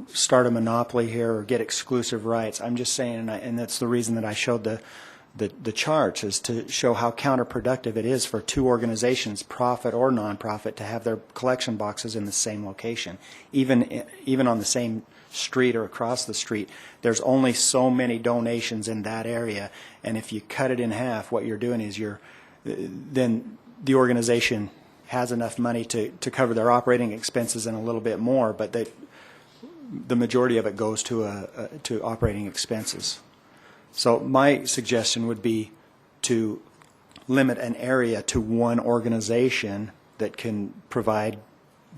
start a monopoly here or get exclusive rights. I'm just saying, and that's the reason that I showed the charts, is to show how counterproductive it is for 2 organizations, profit or nonprofit, to have their collection boxes in the same location. Even on the same street or across the street, there's only so many donations in that area, and if you cut it in half, what you're doing is then the organization has enough money to cover their operating expenses and a little bit more, but the majority of it goes to operating expenses. So my suggestion would be to limit an area to one organization that can provide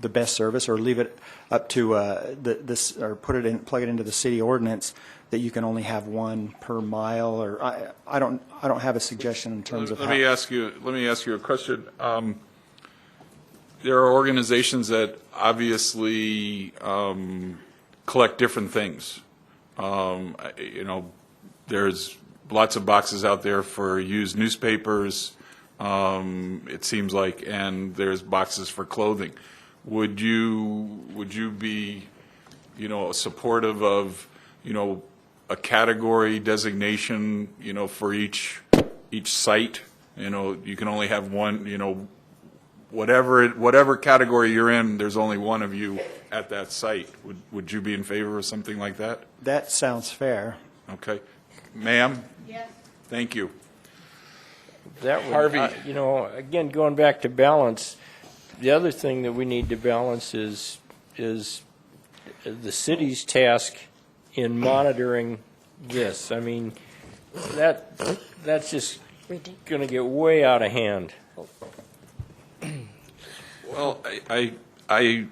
the best service, or leave it up to this, or plug it into the city ordinance that you can only have 1 per mile. Or I don't have a suggestion in terms of. Let me ask you a question. There are organizations that obviously collect different things. There's lots of boxes out there for used newspapers, it seems like, and there's boxes for clothing. Would you be, supportive of, a category designation, for each site? You can only have one, whatever category you're in, there's only one of you at that site. Would you be in favor of something like that? That sounds fair. Okay. Ma'am? Yes. Thank you. That would, Harvey. Again, going back to balance, the other thing that we need to balance is the city's task in monitoring this. I mean, that's just going to get way out of hand. Well, I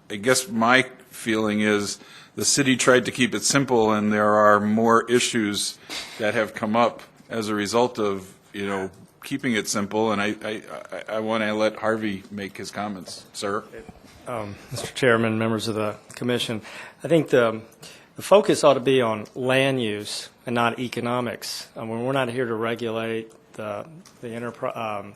guess my feeling is the city tried to keep it simple, and there are more issues that have come up as a result of, keeping it simple, and I want to let Harvey make his comments. Sir? Mr. Chairman, members of the commission, I think the focus ought to be on land use and not economics. We're not here to regulate the enterprise,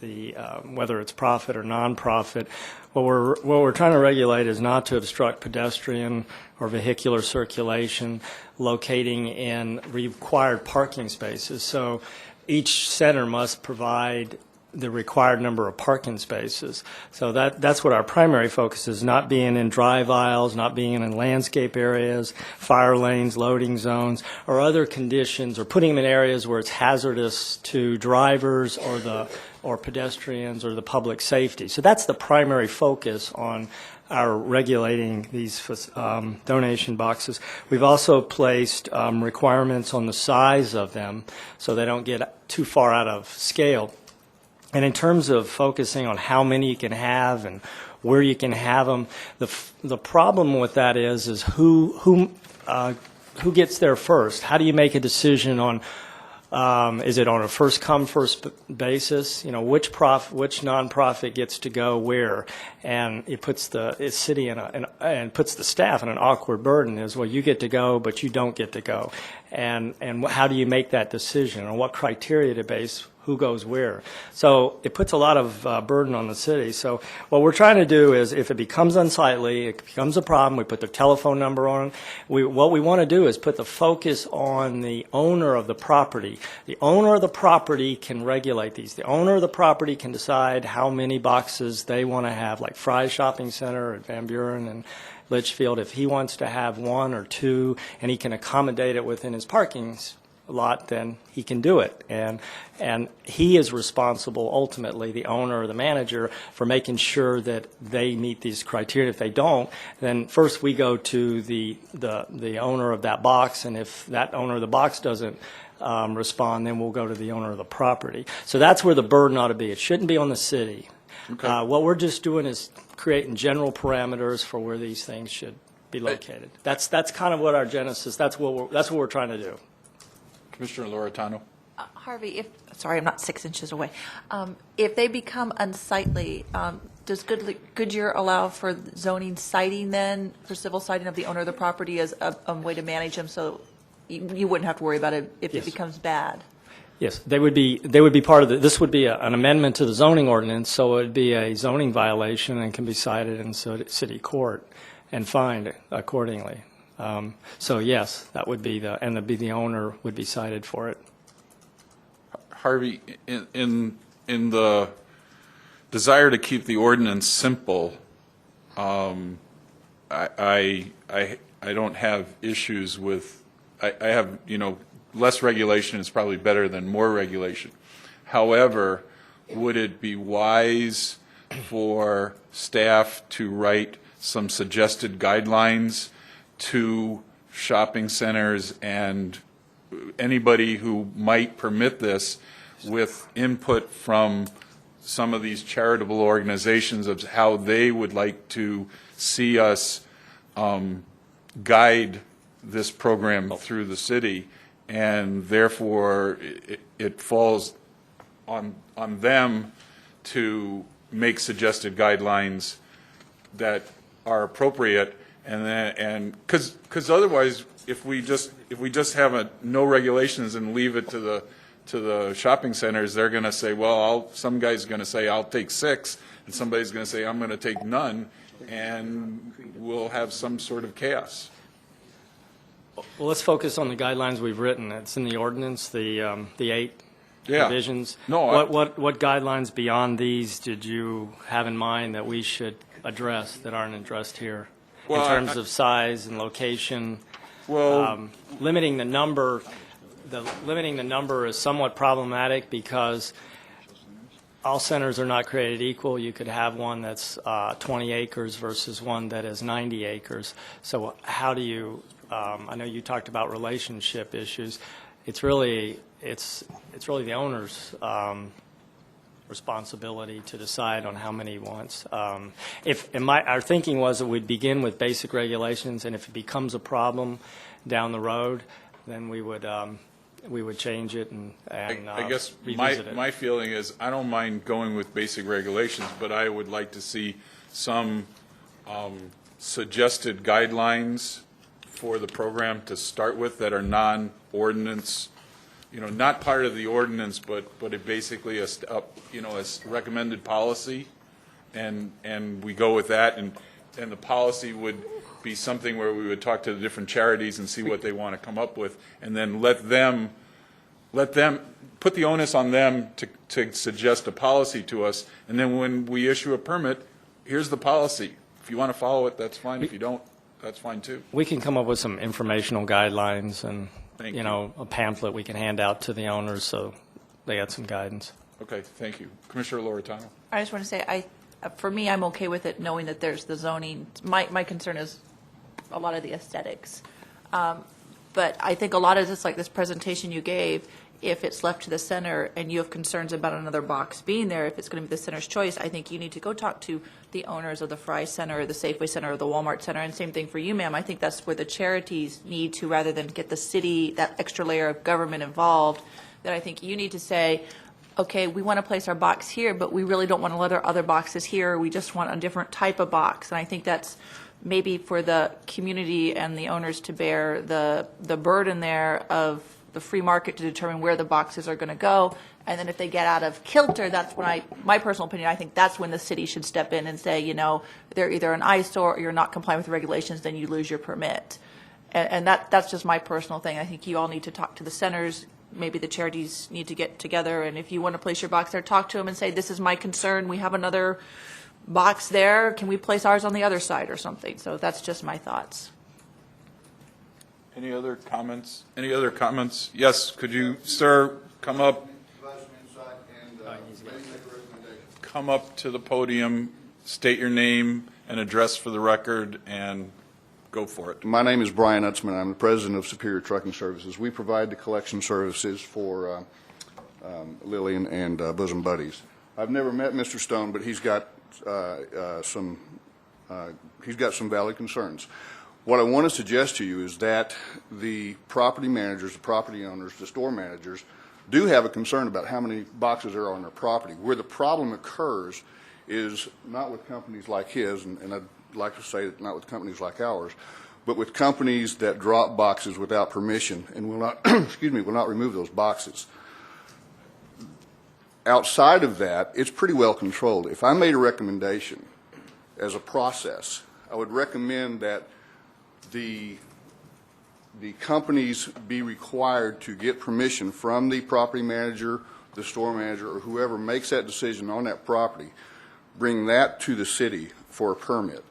whether it's profit or nonprofit. What we're trying to regulate is not to obstruct pedestrian or vehicular circulation, locating in required parking spaces. So each center must provide the required number of parking spaces. So that's what our primary focus is, not being in drive aisles, not being in landscape areas, fire lanes, loading zones, or other conditions, or putting them in areas where it's hazardous to drivers or pedestrians or the public safety. So that's the primary focus on our regulating these donation boxes. We've also placed requirements on the size of them so they don't get too far out of scale. And in terms of focusing on how many you can have and where you can have them, the problem with that is who gets there first? How do you make a decision on Is it on a first come, first basis? You know, which nonprofit gets to go where? And it puts the city and puts the staff in an awkward burden is, well, you get to go, but you don't get to go. And how do you make that decision? On what criteria to base who goes where? So it puts a lot of burden on the city. So what we're trying to do is, if it becomes unsightly, it becomes a problem, we put the telephone number on. What we want to do is put the focus on the owner of the property. The owner of the property can regulate these. The owner of the property can decide how many boxes they want to have, like Fry's Shopping Center at Van Buren and Litchfield. If he wants to have 1 or 2 and he can accommodate it within his parking lot, then he can do it. And he is responsible, ultimately, the owner or the manager, for making sure that they meet these criteria. If they don't, then first we go to the owner of that box, and if that owner of the box doesn't respond, then we'll go to the owner of the property. So that's where the burden ought to be. It shouldn't be on the city. Okay. What we're just doing is creating general parameters for where these things should be located. That's kind of what our genesis, that's what we're trying to do. Commissioner Loretano. Harvey, sorry, I'm not 6 inches away. If they become unsightly, does Goodyear allow for zoning citing then, for civil citing of the owner of the property as a way to manage them, so you wouldn't have to worry about it if Yes. it becomes bad? Yes, they would be part of this would be an amendment to the zoning ordinance, so it would be a zoning violation and can be cited in city court and fined accordingly. So yes, that would be the owner would be cited for it. Harvey, in the desire to keep the ordinance simple, I don't have issues with, I have, less regulation is probably better than more regulation. However, would it be wise for staff to write some suggested guidelines to shopping centers and anybody who might permit this, with input from some of these charitable organizations of how they would like to see us guide this program through the city, and therefore it falls on them to make suggested guidelines that are appropriate, and because otherwise, if we just have no regulations and leave it to the shopping centers, they're going to say, well, some guy's going to say I'll take 6, and somebody's going to say I'm going to take none, and we'll have some sort of chaos. Well, let's focus on the guidelines we've written. It's in the ordinance, the 8 provisions. No, what guidelines beyond these did you have in mind that we should address that aren't addressed here, in terms of size and location? Well, limiting the number is somewhat problematic because all centers are not created equal. You could have one that's 20 acres versus one that is 90 acres. So how do you? I know you talked about relationship issues. It's really the owner's responsibility to decide on how many he wants. Our thinking was that we'd begin with basic regulations, and if it becomes a problem down the road, then we would change it and I guess revisit it. my feeling is I don't mind going with basic regulations, but I would like to see some suggested guidelines for the program to start with that are non-ordinance, not part of the ordinance, but it basically a recommended policy, and we go with that, and the policy would be something where we would talk to the different charities and see what they want to come up with, and then let them put the onus on them to suggest a policy to us, and then when we issue a permit, here's the policy. If you want to follow it, that's fine. If you don't, that's fine too. We can come up with some informational guidelines and, Thank you. a pamphlet we can hand out to the owners so they got some guidance. Okay, thank you. Commissioner Loretano. I just want to say, for me, I'm okay with it knowing that there's the zoning. My concern is a lot of the aesthetics. But I think a lot of this, like this presentation you gave, if it's left to the center and you have concerns about another box being there, if it's going to be the center's choice, I think you need to go talk to the owners of the Fry Center or the Safeway Center or the Walmart Center, and same thing for you, ma'am. I think that's where the charities need to, rather than get the city, that extra layer of government involved, then I think you need to say, okay, we want to place our box here, but we really don't want to let our other boxes here. We just want a different type of box. And I think that's maybe for the community and the owners to bear the burden there of the free market to determine where the boxes are going to go. And then if they get out of kilter, that's when my personal opinion, I think that's when the city should step in and say, they're either an eyesore or you're not complying with the regulations, then you lose your permit. And that's just my personal thing. I think you all need to talk to the centers. Maybe the charities need to get together. And if you want to place your box there, talk to them and say, this is my concern. We have another box there. Can we place ours on the other side or something? So that's just my thoughts. Any other comments? Any other comments? Yes, could you, sir, come up? Come up to the podium, state your name and address for the record, and go for it. My name is Brian Utzman. I'm the president of Superior Trucking Services. We provide the collection services for Lillian and Bosom Buddies. I've never met Mr. Stone, but he's got some valid concerns. What I want to suggest to you is that the property managers, the property owners, the store managers do have a concern about how many boxes there are on their property. Where the problem occurs is not with companies like his, and I'd like to say that not with companies like ours, but with companies that drop boxes without permission and will not, will not remove those boxes. Outside of that, it's pretty well controlled. If I made a recommendation as a process, I would recommend that the companies be required to get permission from the property manager, the store manager, or whoever makes that decision on that property, bring that to the city for a permit.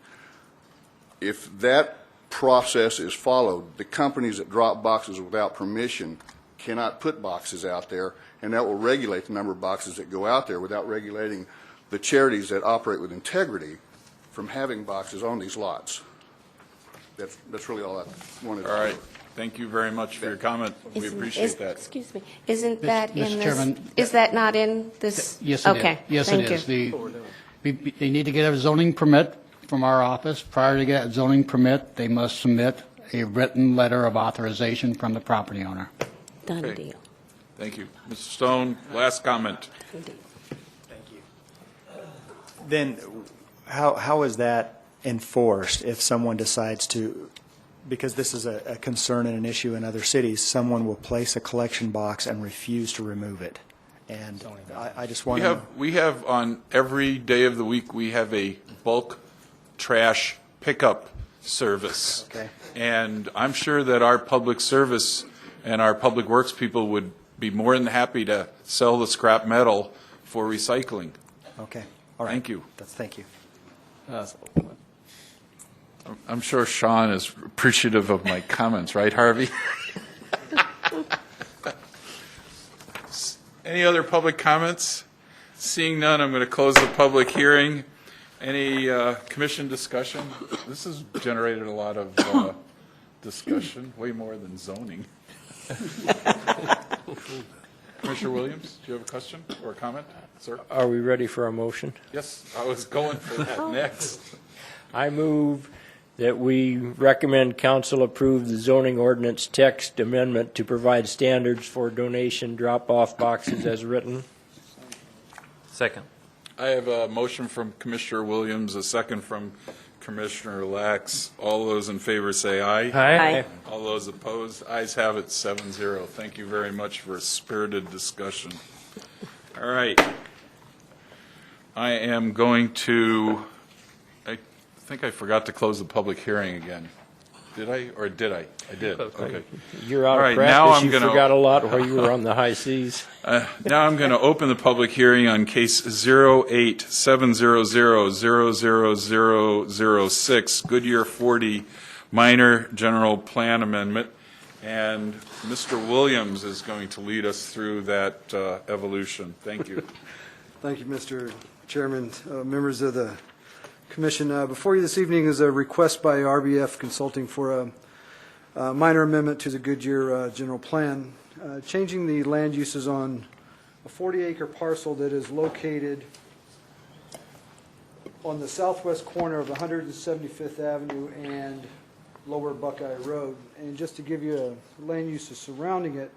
If that process is followed, the companies that drop boxes without permission cannot put boxes out there, and that will regulate the number of boxes that go out there without regulating the charities that operate with integrity from having boxes on these lots. That's really all I wanted to say. All right. Thank you very much for your comment. We appreciate that. Excuse me. Isn't that Mr. in this? Chairman, Is that not in this? Yes, it is. Okay. Yes, Thank it you. is. They need to get a zoning permit from our office. Prior to get a zoning permit, they must submit a written letter of authorization from the property owner. Done Okay. deal. Thank you. Mr. Stone, last comment. Thank you. Then how is that enforced if someone decides to, because this is a concern and an issue in other cities, someone will place a collection box and refuse to remove it? And I just want to... We have on every day of the week, we have a bulk trash pickup service. Okay. And I'm sure that our public service and our public works people would be more than happy to sell the scrap metal for recycling. Okay. All right. Thank you. Thank you. I'm sure Sean is appreciative of my comments, right, Harvey? Any other public comments? Seeing none, I'm going to close the public hearing. Any commission discussion? This has generated a lot of discussion, way more than zoning. Commissioner Williams, do you have a question or a comment, sir? Are we ready for a motion? Yes, I was going for that next. I move that we recommend council approve the zoning ordinance text amendment to provide standards for donation drop-off boxes as written. Second. I have a motion from Commissioner Williams, a second from Commissioner Lax. All those in favor say aye. Aye. All those opposed, ayes have it, 7-0. Thank you very much for a spirited discussion. All right. I am going to, I think I forgot to close the public hearing again. Did I, or did I? I did, okay. You're out All of right, now practice. I'm You gonna- forgot a lot while you were on the high seas. Now I'm going to open the public hearing on case 0870000006, Goodyear 40, minor general plan amendment. And Mr. Williams is going to lead us through that evolution. Thank you. Thank you, Mr. Chairman, members of the commission. Before you this evening is a request by RBF Consulting for a minor amendment to the Goodyear general plan, changing the land uses on a 40-acre parcel that is located on the southwest corner of 175th Avenue and Lower Buckeye Road. And just to give you a land uses surrounding it,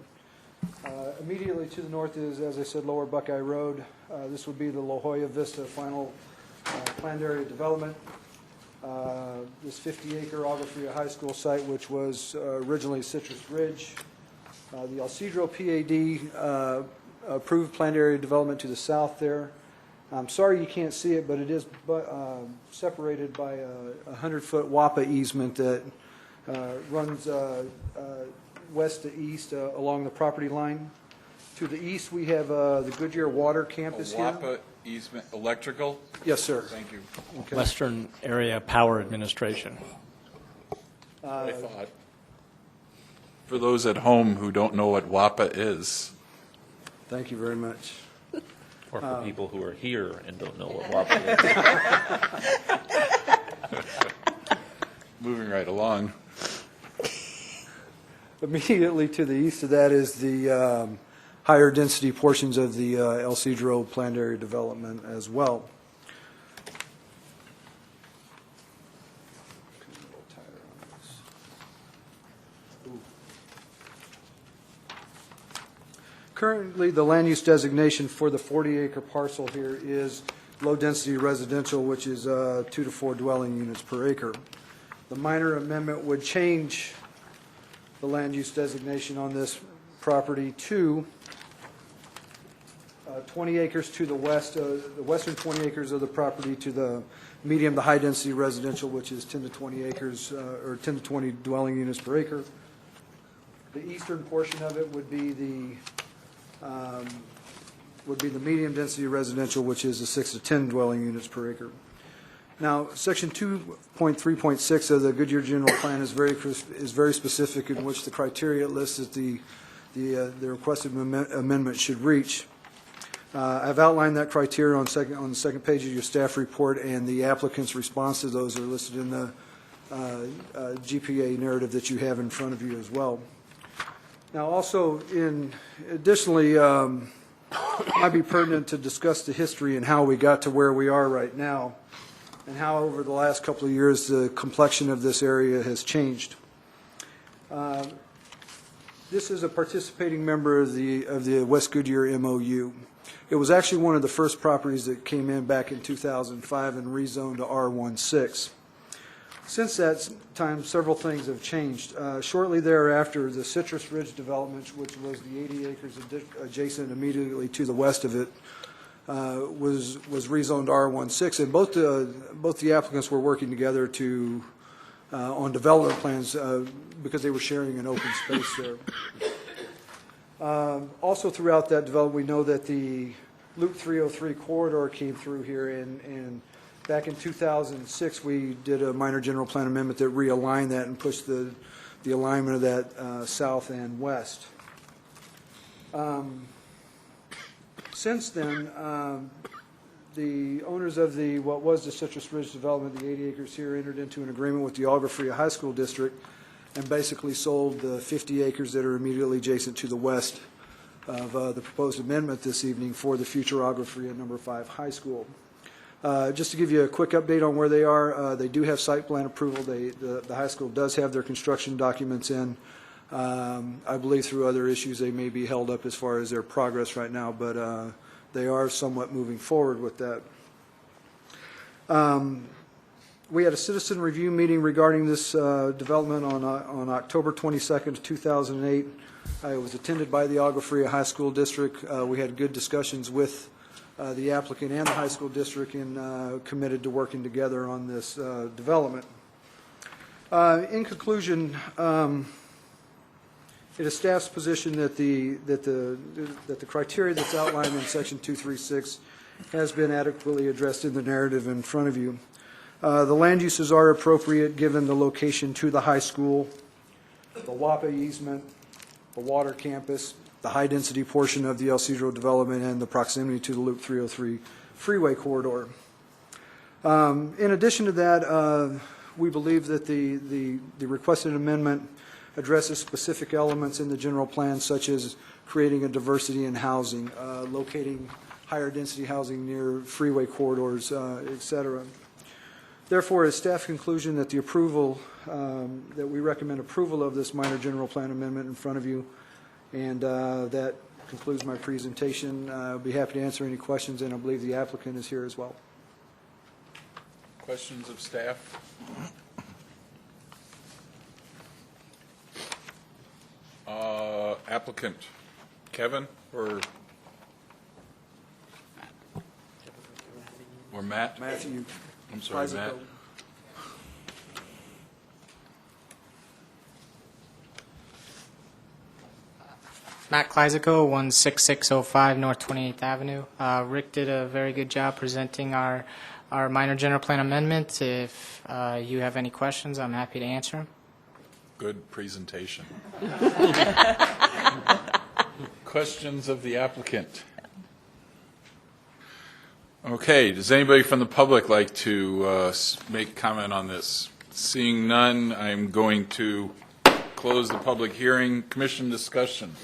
Immediately to the north is, as I said, Lower Buckeye Road. This would be the La Jolla Vista final planned area development. This 50-acre Agua Fria High School site, which was originally Citrus Ridge. The El Cedro PAD approved planned area development to the south there. I'm sorry you can't see it, but it is separated by a 100-foot WAPA easement that runs west to east along the property line. To the east, we have the Goodyear Water Campus here. WAPA easement, electrical? Yes, sir. Thank you. Okay. Western Area Power Administration. I thought. For those at home who don't know what WAPA is. Thank you very much. Or for people who are here and don't know what WAPA is. Moving right along. Immediately to the east of that is the higher density portions of the El Cedro planned area development as well. Currently, the land use designation for the 40-acre parcel here is low-density residential, which is 2 to 4 dwelling units per acre. The minor amendment would change the land use designation on this property to 20 acres to the west, the western 20 acres of the property to the medium to high-density residential, which is 10 to 20 acres, or 10 to 20 dwelling units per acre. The eastern portion of it would be the medium-density residential, which is the 6 to 10 dwelling units per acre. Now, Section 2.3.6 of the Goodyear General Plan is very specific, in which the criteria it lists that the requested amendment should reach. I've outlined that criteria on the second page of your staff report, and the applicant's response to those are listed in the GPA narrative that you have in front of you as well. Now, also, additionally, it might be pertinent to discuss the history and how we got to where we are right now, and how over the last couple of years the complexion of this area has changed. This is a participating member of the West Goodyear MOU. It was actually one of the first properties that came in back in 2005 and rezoned to R16. Since that time, several things have changed. Shortly thereafter, the Citrus Ridge development, which was the 80 acres adjacent immediately to the west of it, was rezoned to R16, and both the applicants were working together on development plans because they were sharing an open space there. Also, throughout that development, we know that the Loop 303 corridor came through here, and back in 2006, we did a minor general plan amendment that realigned that and pushed the alignment of that south and west. Since then, the owners of what was the Citrus Ridge development, the 80 acres here, entered into an agreement with the Agua Fria High School District and basically sold the 50 acres that are immediately adjacent to the west of the proposed amendment this evening for the future Agua Fria No. 5 High School. Just to give you a quick update on where they are, they do have site plan approval. The high school does have their construction documents in. I believe through other issues they may be held up as far as their progress right now, but they are somewhat moving forward with that. We had a citizen review meeting regarding this development on October 22nd, 2008. It was attended by the Agua Fria High School District. We had good discussions with the applicant and the high school district, and committed to working together on this development. In conclusion, it is staff's position that the criteria that's outlined in Section 236 has been adequately addressed in the narrative in front of you. The land uses are appropriate given the location to the high school, the WAPA easement, the water campus, the high-density portion of the El Cedro development, and the proximity to the Loop 303 freeway corridor. In addition to that, we believe that the requested amendment addresses specific elements in the general plan, such as creating a diversity in housing, locating higher density housing near freeway corridors, et cetera. Therefore, it is staff conclusion that that we recommend approval of this minor general plan amendment in front of you, And that concludes my presentation. I'll be happy to answer any questions, and I believe the applicant is here as well. Questions of staff? Applicant, Kevin or Matt? Matthew. I'm sorry, Matt. Plazico. Matt Kleisico, 16605 North 28th Avenue. Rick did a very good job presenting our minor general plan amendment. If you have any questions, I'm happy to answer them. Good presentation. Questions of the applicant? Okay, does anybody from the public like to make comment on this? Seeing none, I'm going to close the public hearing. Commission discussion.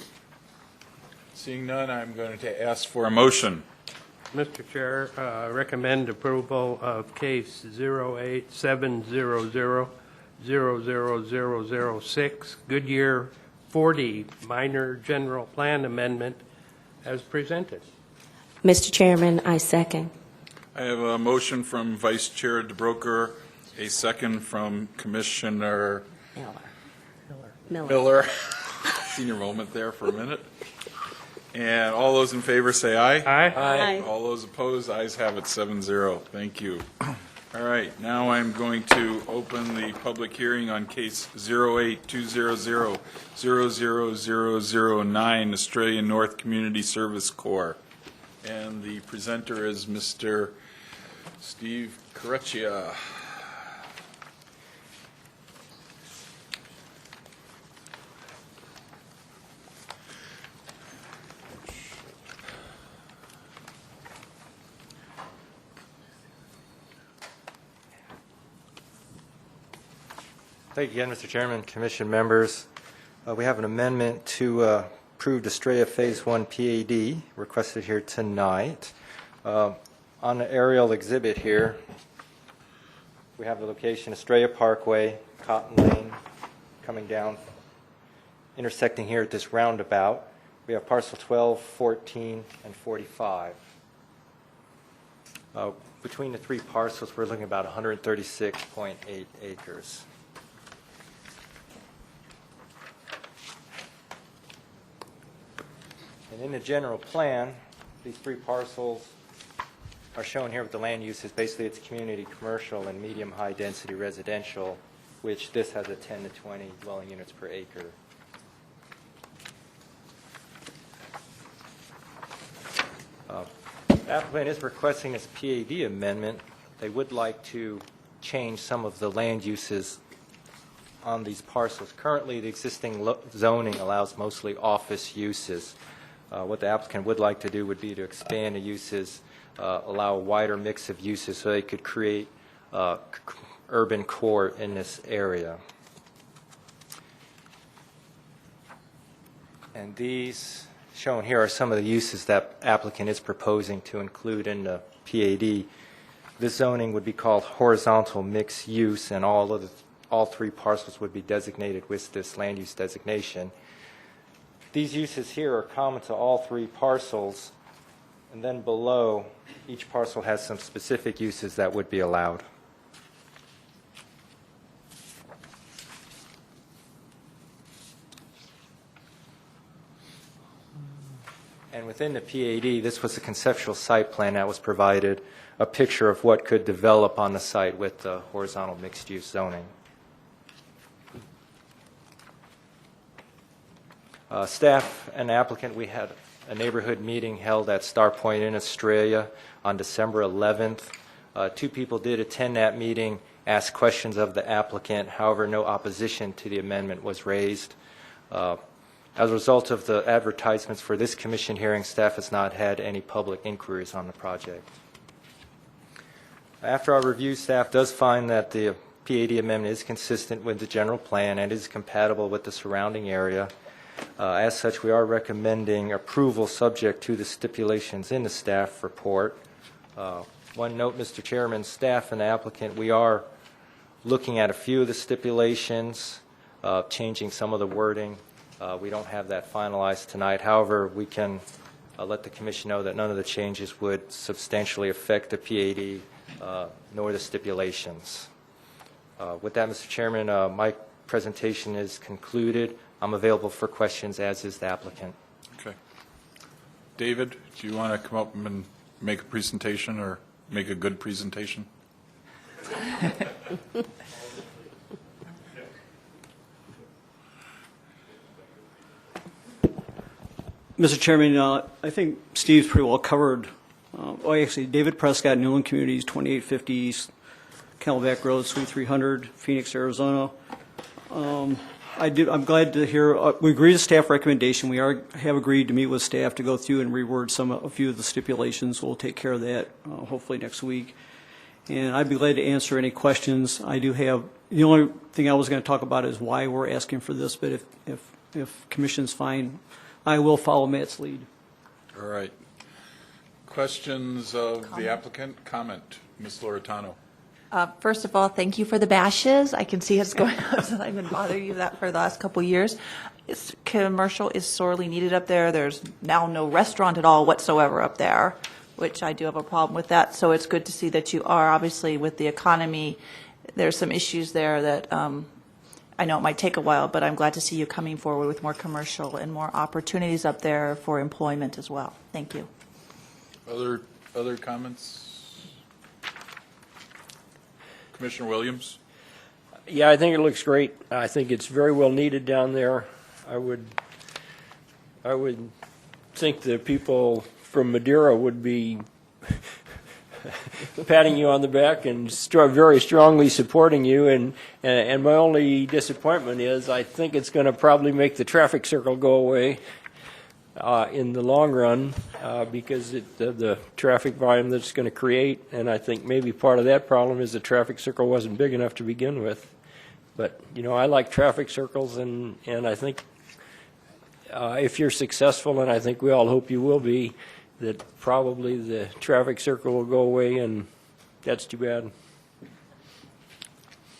Seeing none, I'm going to ask for a motion. Mr. Chair, recommend approval of case 087000006, Goodyear 40, minor general plan amendment as presented. Mr. Chairman, I second. I have a motion from Vice Chair DeBroker, a second from Commissioner Miller. Seen your moment there for a minute. And all those in favor say aye. Aye. All those opposed, ayes have it 7-0. Thank you. All right, now I'm going to open the public hearing on case 08200-00009, Australian North Community Service Corps. And the presenter is Mr. Steve Carreccia. Thank you again, Mr. Chairman, Commission members. We have an amendment to approve Estrella Phase 1 PAD requested here tonight. On the aerial exhibit here, we have the location Estrella Parkway, Cotton Lane, coming down, intersecting here at this roundabout. We have parcel 12, 14, and 45. Between the three parcels, we're looking at about 136.8 acres. And in the general plan, these three parcels are shown here with the land uses. Basically, it's community commercial and medium high density residential, which this has a 10 to 20 dwelling units per acre. The applicant is requesting this PAD amendment. They would like to change some of the land uses on these parcels. Currently, the existing zoning allows mostly office uses. What the applicant would like to do would be to expand the uses, allow a wider mix of uses so they could create urban core in this area. And these shown here are some of the uses that applicant is proposing to include in the PAD. This zoning would be called horizontal mixed use, and all three parcels would be designated with this land use designation. These uses here are common to all three parcels, and then below, each parcel has some specific uses that would be allowed. And within the PAD, this was a conceptual site plan that was provided, a picture of what could develop on the site with the horizontal mixed-use zoning. Staff and applicant, we had a neighborhood meeting held at Star Point in Australia on December 11th. Two people did attend that meeting, asked questions of the applicant. However, no opposition to the amendment was raised. As a result of the advertisements for this commission hearing, staff has not had any public inquiries on the project. After our review, staff does find that the PAD amendment is consistent with the general plan and is compatible with the surrounding area. As such, we are recommending approval subject to the stipulations in the staff report. One note, Mr. Chairman, staff and the applicant, we are looking at a few of the stipulations, changing some of the wording. We don't have that finalized tonight. However, we can let the commission know that none of the changes would substantially affect the PAD nor the stipulations. With that, Mr. Chairman, my presentation is concluded. I'm available for questions, as is the applicant. Okay. David, do you want to come up and make a presentation or make a good presentation? Mr. Chairman, I think Steve's pretty well covered. Actually, David Prescott, Newland Communities, 2850 East Camelback Road, Suite 300, Phoenix, Arizona. I'm glad to hear, we agree to staff recommendation. We have agreed to meet with staff to go through and reword a few of the stipulations. We'll take care of that hopefully next week. And I'd be glad to answer any questions. I do have, the only thing I was going to talk about is why we're asking for this, but if commission's fine, I will follow Matt's lead. All right. Questions of the applicant? Comment, Ms. Loretano. First of all, thank you for the bashes. I can see it's going up, so I've been bothering you that for the last couple of years. Commercial is sorely needed up there. There's now no restaurant at all whatsoever up there, which I do have a problem with that. So it's good to see that you are, obviously, with the economy, there's some issues there that I know it might take a while, but I'm glad to see you coming forward with more commercial and more opportunities up there for employment as well. Thank you. Other comments? Commissioner Williams? Yeah, I think it looks great. I think it's very well needed down there. I would think the people from Madeira would be patting you on the back and very strongly supporting you. And my only disappointment is I think it's going to probably make the traffic circle go away in the long run because of the traffic volume that's going to create. And I think maybe part of that problem is the traffic circle wasn't big enough to begin with. But, I like traffic circles, and I think if you're successful, and I think we all hope you will be, that probably the traffic circle will go away, and that's too bad.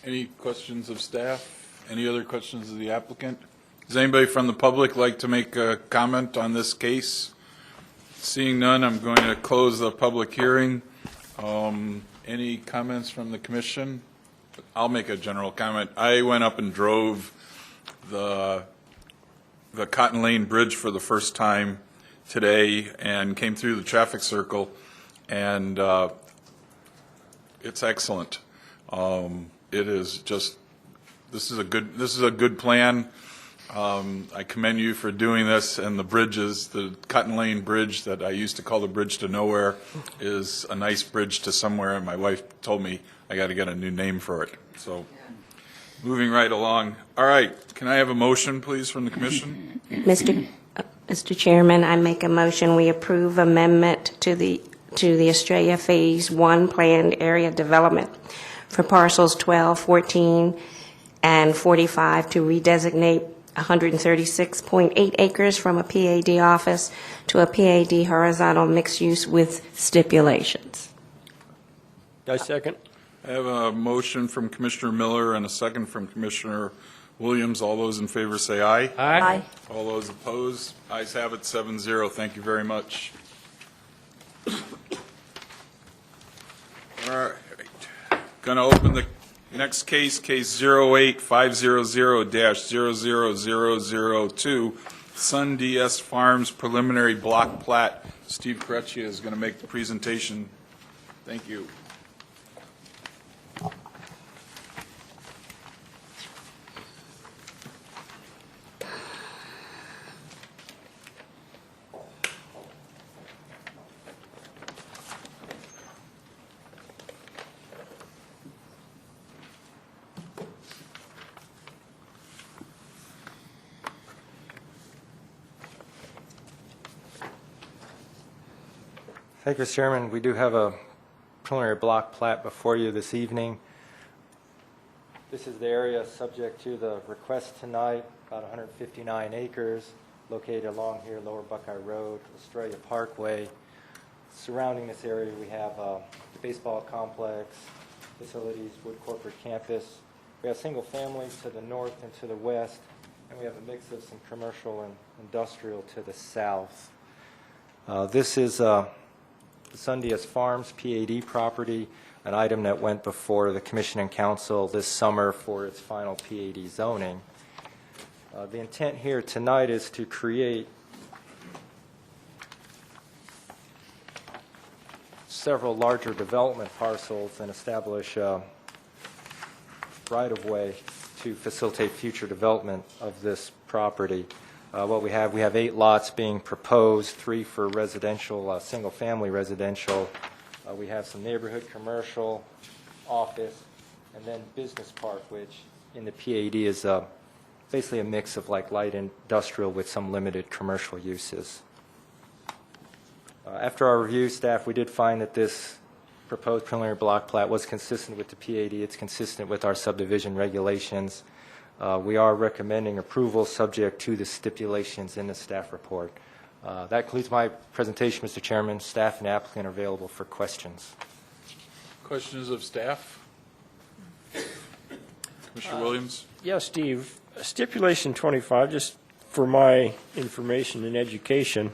Any questions of staff? Any other questions of the applicant? Does anybody from the public like to make a comment on this case? Seeing none, I'm going to close the public hearing. Any comments from the commission? I'll make a general comment. I went up and drove the Cotton Lane Bridge for the first time today and came through the traffic circle, and it's excellent. It is just, this is a good plan. I commend you for doing this, and the bridges, the Cotton Lane Bridge that I used to call the bridge to nowhere is a nice bridge to somewhere, and my wife told me I got to get a new name for it. So moving right along. All right, can I have a motion, please, from the commission? Mr. Chairman, I make a motion we approve amendment to the Australia Phase 1 planned area development for parcels 12, 14, and 45 to redesignate 136.8 acres from a PAD office to a PAD horizontal mixed use with stipulations. I second. I have a motion from Commissioner Miller and a second from Commissioner Williams. All those in favor say aye. Aye. All those opposed? Ayes have it, 7-0. Thank you very much. All right. Going to open the next case, case 08500-00002, Sun DS Farms preliminary block plat. Steve Correcchia is going to make the presentation. Thank you. Thank you, Mr. Chairman. We do have a preliminary block plat before you this evening. This is the area subject to the request tonight, about 159 acres, located along here, Lower Buckeye Road, Australia Parkway. Surrounding this area, we have the baseball complex, facilities, Wood Corporate Campus. We have single families to the north and to the west, And we have a mix of some commercial and industrial to the south. This is the Sundias Farms PAD property, an item that went before the Commission and Council this summer for its final PAD zoning. The intent here tonight is to create several larger development parcels and establish right-of-way to facilitate future development of this property. What we have 8 lots being proposed, 3 for residential, single-family residential. We have some neighborhood commercial, office, and then business park, which in the PAD is basically a mix of like light industrial with some limited commercial uses. After our review, staff, we did find that this proposed preliminary block plat was consistent with the PAD. It's consistent with our subdivision regulations. We are recommending approval subject to the stipulations in the staff report. That concludes my presentation, Mr. Chairman. Staff and applicant are available for questions. Questions of staff? Commissioner Williams? Yeah, Steve, stipulation 25, just for my information and education,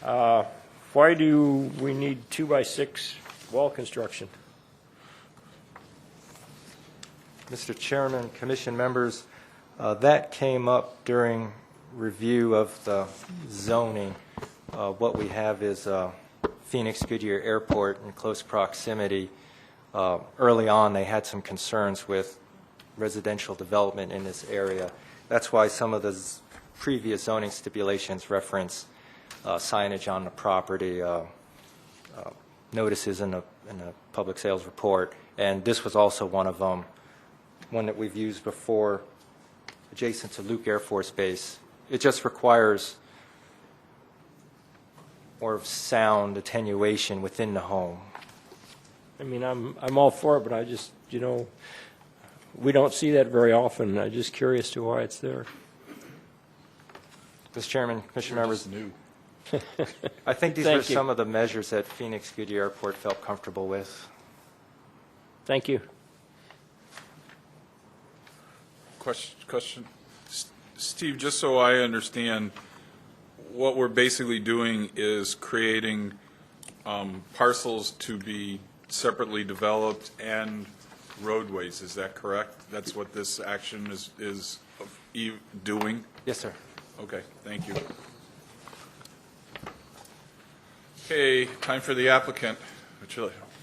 why do we need 2x6 wall construction? Mr. Chairman, Commission members, that came up during review of the zoning. What we have is Phoenix Goodyear Airport in close proximity. Early on, they had some concerns with residential development in this area. That's why some of the previous zoning stipulations reference signage on the property, notices in the public sales report, and this was also one of them, one that we've used before adjacent to Luke Air Force Base. It just requires more of sound attenuation within the home. I mean, I'm all for it, but I just, we don't see that very often. I'm just curious to why it's there. Mr. Chairman, Commission members, New. I think these Thank are you. some of the measures that Phoenix Goodyear Airport felt comfortable with. Thank you. Question? Steve, just so I understand, what we're basically doing is creating parcels to be separately developed and roadways, is that correct? That's what this action is doing? Yes, sir. Okay, thank you. Okay, time for the applicant.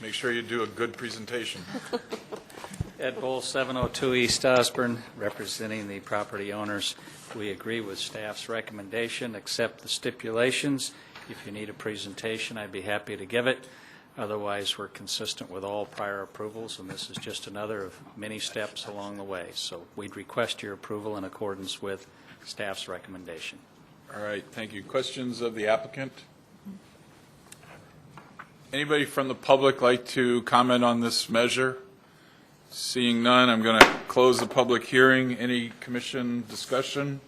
Make sure you do a good presentation. Ed Bull, 702 East Osborne, representing the property owners. We agree with staff's recommendation, accept the stipulations. If you need a presentation, I'd be happy to give it. Otherwise, we're consistent with all prior approvals, and this is just another of many steps along the way. So we'd request your approval in accordance with staff's recommendation. All right, thank you. Questions of the applicant? Anybody from the public like to comment on this measure? Seeing none, I'm going to close the public hearing. Any commission discussion?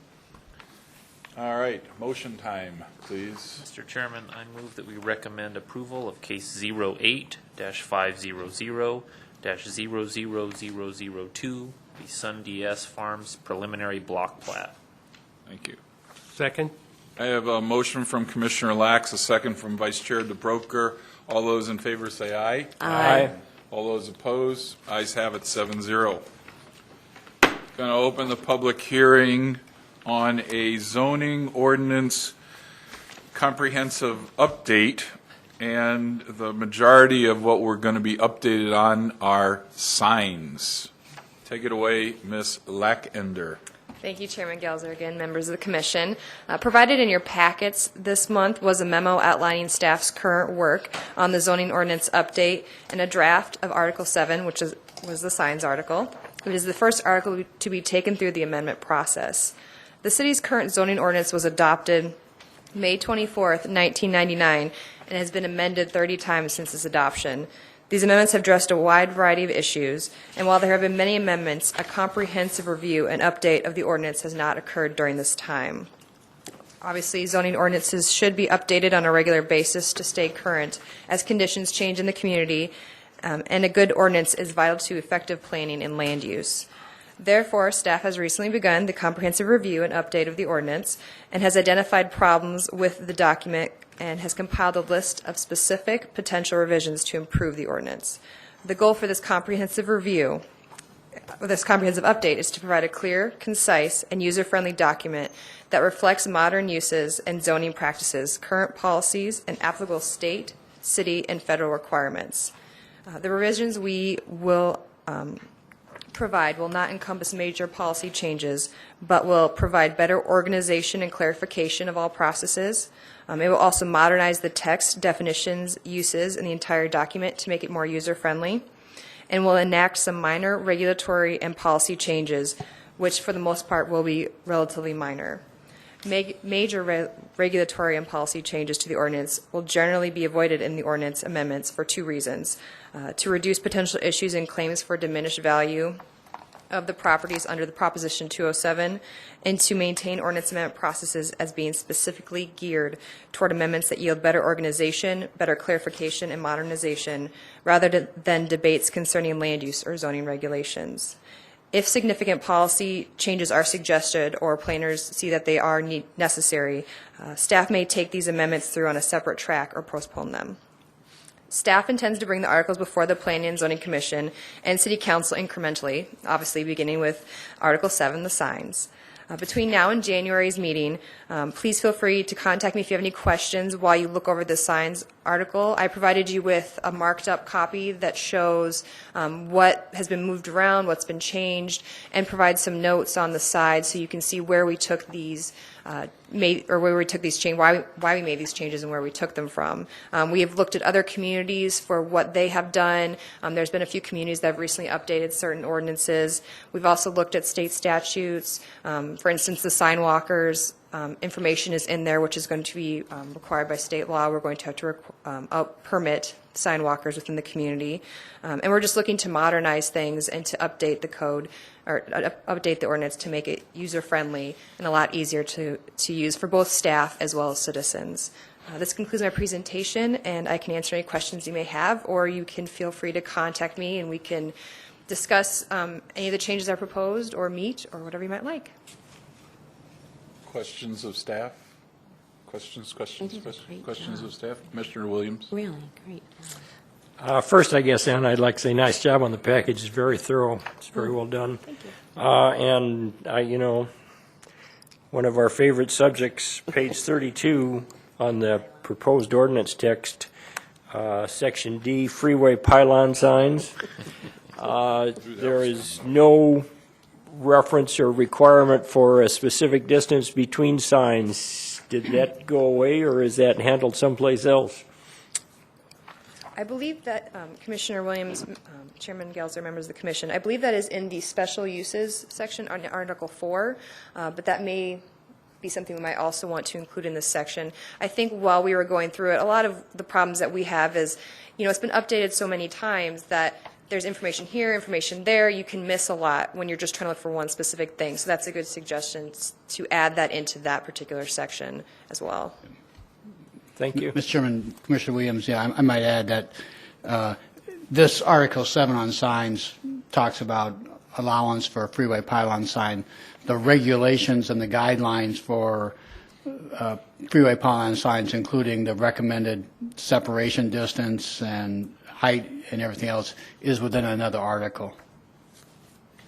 All right, motion time, please. Mr. Chairman, I move that we recommend approval of case 08-500-00002, the Sundias Farms preliminary block plat. Thank you. Second? I have a motion from Commissioner Lax, a second from Vice Chair DeBroker. All those in favor say aye. Aye. All those opposed? Ayes have it, 7-0. Going to open the public hearing on a zoning ordinance comprehensive update, and the majority of what we're going to be updated on are signs. Take it away, Ms. Lackender. Thank you, Chairman Gelser, again, members of the Commission. Provided in your packets this month was a memo outlining staff's current work on the zoning ordinance update and a draft of Article 7, which was the signs article. It is the first article to be taken through the amendment process. The city's current zoning ordinance was adopted May 24th, 1999, and has been amended 30 times since its adoption. These amendments have addressed a wide variety of issues, and while there have been many amendments, a comprehensive review and update of the ordinance has not occurred during this time. Obviously, zoning ordinances should be updated on a regular basis to stay current as conditions change in the community, and a good ordinance is vital to effective planning and land use. Therefore, staff has recently begun the comprehensive review and update of the ordinance and has identified problems with the document and has compiled a list of specific potential revisions to improve the ordinance. The goal for this comprehensive review, this comprehensive update, is to provide a clear, concise, and user-friendly document that reflects modern uses and zoning practices, current policies, and applicable state, city, and federal requirements. The revisions we will provide will not encompass major policy changes, but will provide better organization and clarification of all processes. It will also modernize the text, definitions, uses in the entire document to make it more user-friendly, and will enact some minor regulatory and policy changes, which for the most part will be relatively minor. Major regulatory and policy changes to the ordinance will generally be avoided in the ordinance amendments for two reasons: to reduce potential issues and claims for diminished value of the properties under the Proposition 207, and to maintain ordinance amendment processes as being specifically geared toward amendments that yield better organization, better clarification, and modernization, rather than debates concerning land use or zoning regulations. If significant policy changes are suggested or planners see that they are necessary, staff may take these amendments through on a separate track or postpone them. Staff intends to bring the articles before the Planning and Zoning Commission and City Council incrementally, obviously beginning with Article 7, the signs. Between now and January's meeting, please feel free to contact me if you have any questions while you look over the signs article. I provided you with a marked up copy that shows what has been moved around, what's been changed, and provides some notes on the side so you can see where we took these why we made these changes and where we took them from. We have looked at other communities for what they have done. There's been a few communities that have recently updated certain ordinances. We've also looked at state statutes. For instance, the sign walkers information is in there, which is going to be required by state law. We're going to have to permit sign walkers within the community. And we're just looking to modernize things and to update the code, or update the ordinance to make it user-friendly and a lot easier to use for both staff as well as citizens. This concludes my presentation, and I can answer any questions you may have, or you can feel free to contact me and we can discuss any of the changes I proposed or meet or whatever you might like. Questions of staff? Questions of staff? Commissioner Williams? Really great. First, I guess, Ann, I'd like to say nice job on the package. It's very thorough. It's very well done. Thank you. And one of our favorite subjects, page 32 on the proposed ordinance text, Section D, freeway pylon signs. There is no reference or requirement for a specific distance between signs. Did that go away, or is that handled someplace else? I believe that Commissioner Williams, Chairman Gelser, members of the commission, I believe that is in the special uses section on Article 4, but that may be something we might also want to include in this section. I think while we were going through it, a lot of the problems that we have is, it's been updated so many times that there's information here, information there. You can miss a lot when you're just trying to look for one specific thing. So that's a good suggestion to add that into that particular section as well. Thank you. Mr. Chairman, Commissioner Williams, I might add that this Article 7 on signs talks about allowance for a freeway pylon sign. The regulations and the guidelines for freeway pylon signs, including the recommended separation distance and height and everything else, is within another article.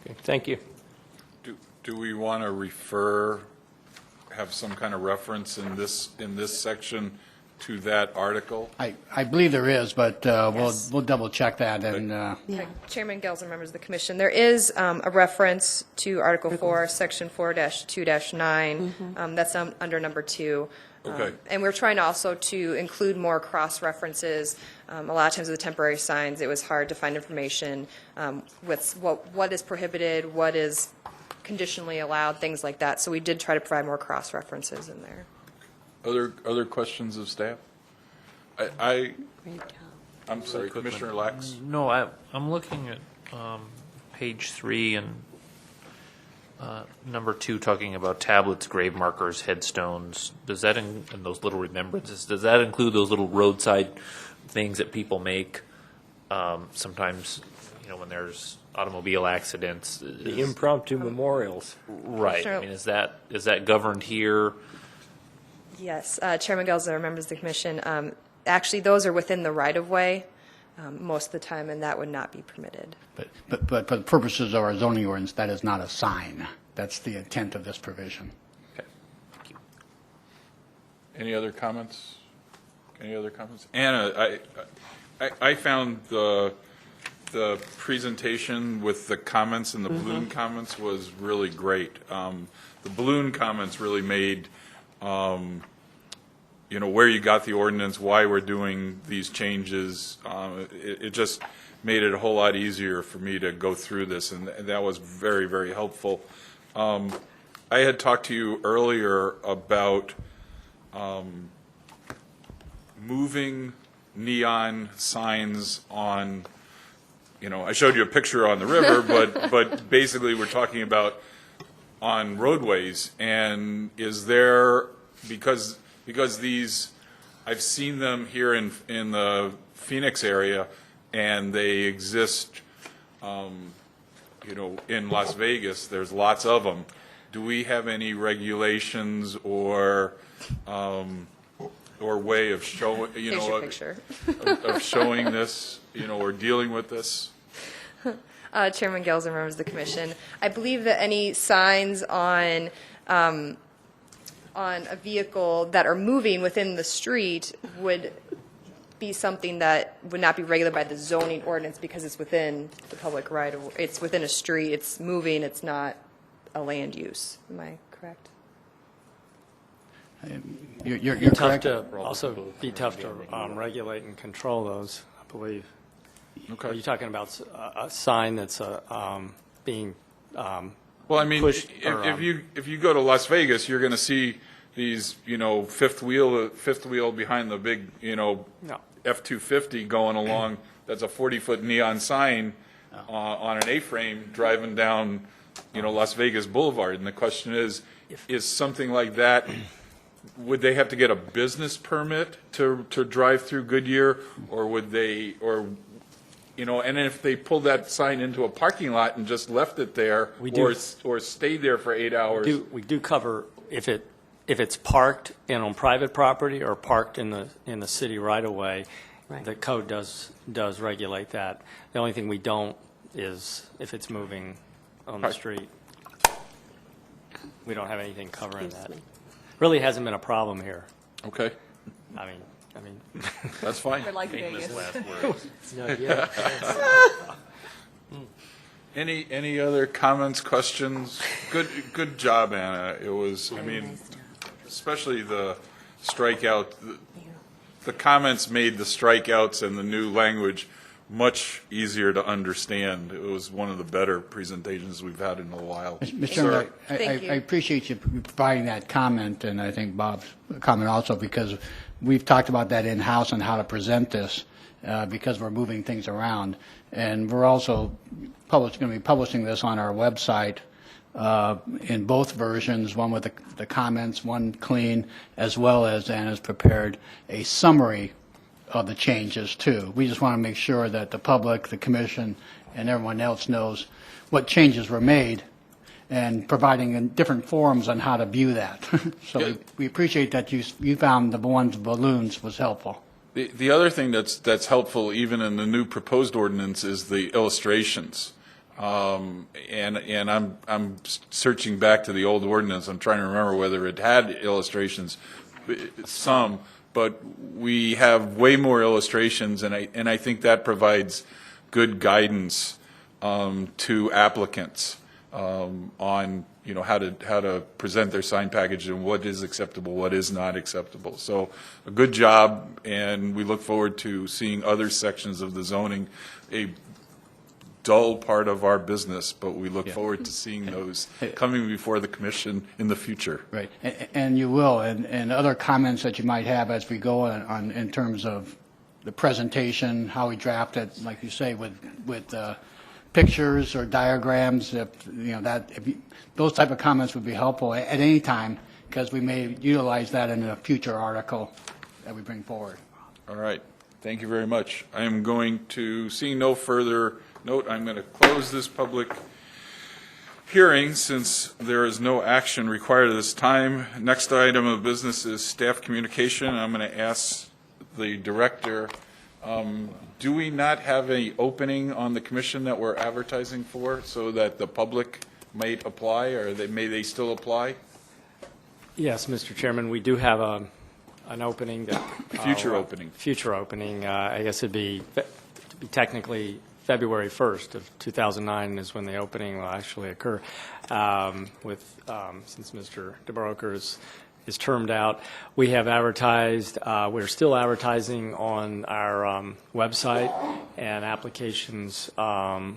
Okay, thank you. Do we want to have some kind of reference in this section to that article? I believe there is, but Yes. we'll double check that. And Chairman Gelser, members of the commission, there is a reference to Article 4, Section 4-2-9. That's under number 2. Okay. And we're trying also to include more cross-references. A lot of times with the temporary signs, it was hard to find information with what is prohibited, what is conditionally allowed, things like that. So we did try to provide more cross-references in there. Other questions of staff? I'm sorry, Commissioner Lax? No, I'm looking at page 3 and number 2, talking about tablets, grave markers, headstones. Does that and those little remembrances? Does that include those little roadside things that people make? sometimes, when there's automobile accidents. The impromptu memorials. Right. Sure. I mean, is that governed here? Yes, Chairman Gelser, members of the commission. Actually, those are within the right-of-way most of the time, and that would not be permitted. But for the purposes of our zoning ordinance, that is not a sign. That's the intent of this provision. Okay. Thank you. Any other comments? Anna, I found the presentation with the comments and the balloon comments was really great. The balloon comments really made, where you got the ordinance, why we're doing these changes. It just made it a whole lot easier for me to go through this, and that was very, very helpful. I had talked to you earlier about moving neon signs on, I showed you a picture on the river, but basically we're talking about on roadways. And is there, because these, I've seen them here in the Phoenix area, and they exist, in Las Vegas, there's lots of them. Do we have any regulations or way of showing, Picture. of showing this, or dealing with this? Chairman Gelser, members of the commission. I believe that any signs on a vehicle that are moving within the street would be something that would not be regulated by the zoning ordinance because it's within the public right of, it's within a street, it's moving, it's not a land use. Am I correct? You're tough correct. to also be tough to regulate and control those, I believe. Okay. Are you talking about a sign that's being Well, I mean, pushed? if you go to Las Vegas, you're going to see these, fifth wheel behind the big, F-250 going along. That's a 40-foot neon sign on an A-frame driving down, Las Vegas Boulevard. And the question is something like that, would they have to get a business permit to drive through Goodyear, or would they, and if they pulled that sign into a parking lot and just left it there, or stayed there for 8 hours? We do cover if it's parked on private property or parked in the city right of way. Right. The code does regulate that. The only thing we don't is if it's moving on the street. We don't have anything covering that. Really hasn't been a problem here. Okay. I mean, that's fine. They're like Vegas. Any other comments, questions? Good job, Anna. It was, especially the strikeout. The comments made the strikeouts and the new language much easier to understand. It was one of the better presentations we've had in a while. Mr. Chairman, I appreciate you providing that comment, and I think Bob's comment also, because we've talked about that in-house and how to present this, because we're moving things around. And we're also going to be publishing this on our website in both versions, one with the comments, one clean, as well as Anna's prepared a summary of the changes too. We just want to make sure that the public, the commission, and everyone else knows what changes were made, and providing in different forums on how to view that. So we appreciate that you found the ones with balloons was helpful. The other thing that's helpful even in the new proposed ordinance is the illustrations. And I'm searching back to the old ordinance. I'm trying to remember whether it had illustrations. Some. But we have way more illustrations, and I think that provides good guidance to applicants on how to present their sign package and what is acceptable, what is not acceptable. So a good job, and we look forward to seeing other sections of the zoning. A dull part of our business, but we look forward to seeing those coming before the commission in the future. Right, and you will, and other comments that you might have as we go on in terms of the presentation, how we draft it, like you say, with pictures or diagrams. Those type of comments would be helpful at any time, because we may utilize that in a future article that we bring forward. All right. Thank you very much. I am going to, seeing no further note, I'm going to close this public hearing since there is no action required at this time. Next item of business is staff communication. I'm going to ask the director, do we not have any opening on the commission that we're advertising for so that the public might apply, or may they still apply? Yes, Mr. Chairman, we do have an opening. Future opening. Future opening. I guess it'd be technically February 1st of 2009 is when the opening will actually occur. Since Mr. DeBroker is termed out, we have advertised. We're still advertising on our website, and applications. I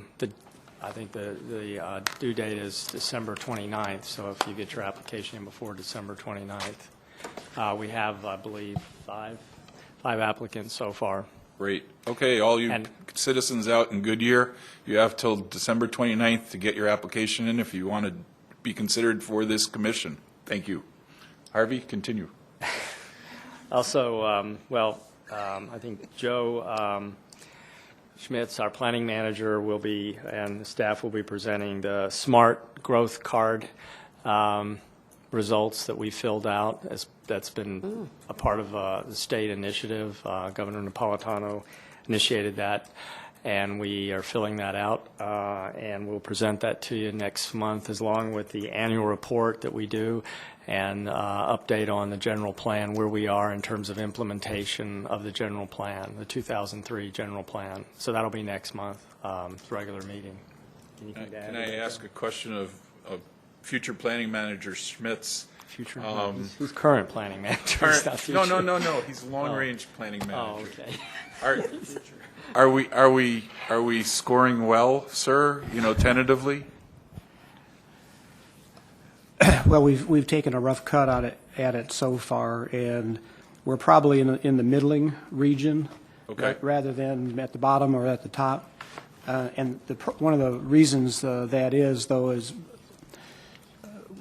think the due date is December 29th. So if you get your application in before December 29th, we have, I believe, five applicants so far. Great. Okay, all you citizens out in Goodyear, you have till December 29th to get your application in if you want to be considered for this commission. Thank you. Harvey, continue. Also, I think Joe Schmitz, our planning manager, will be, and the staff will be presenting the Smart Growth Card results that we filled out. That's been a part of the state initiative. Governor Napolitano initiated that, and we are filling that out, and we'll present that to you next month, along with the annual report that we do, and update on the general plan, where we are in terms of implementation of the general plan, the 2003 general plan. So that'll be next month, regular meeting. Can I ask a question of future planning manager Schmitz? Future, who's current planning manager? No. He's long-range planning manager. Oh, okay. Are we scoring well, sir? Tentatively. Well, we've taken a rough cut at it so far, and we're probably in the middling region, okay, rather than at the bottom or at the top. And one of the reasons that is, though, is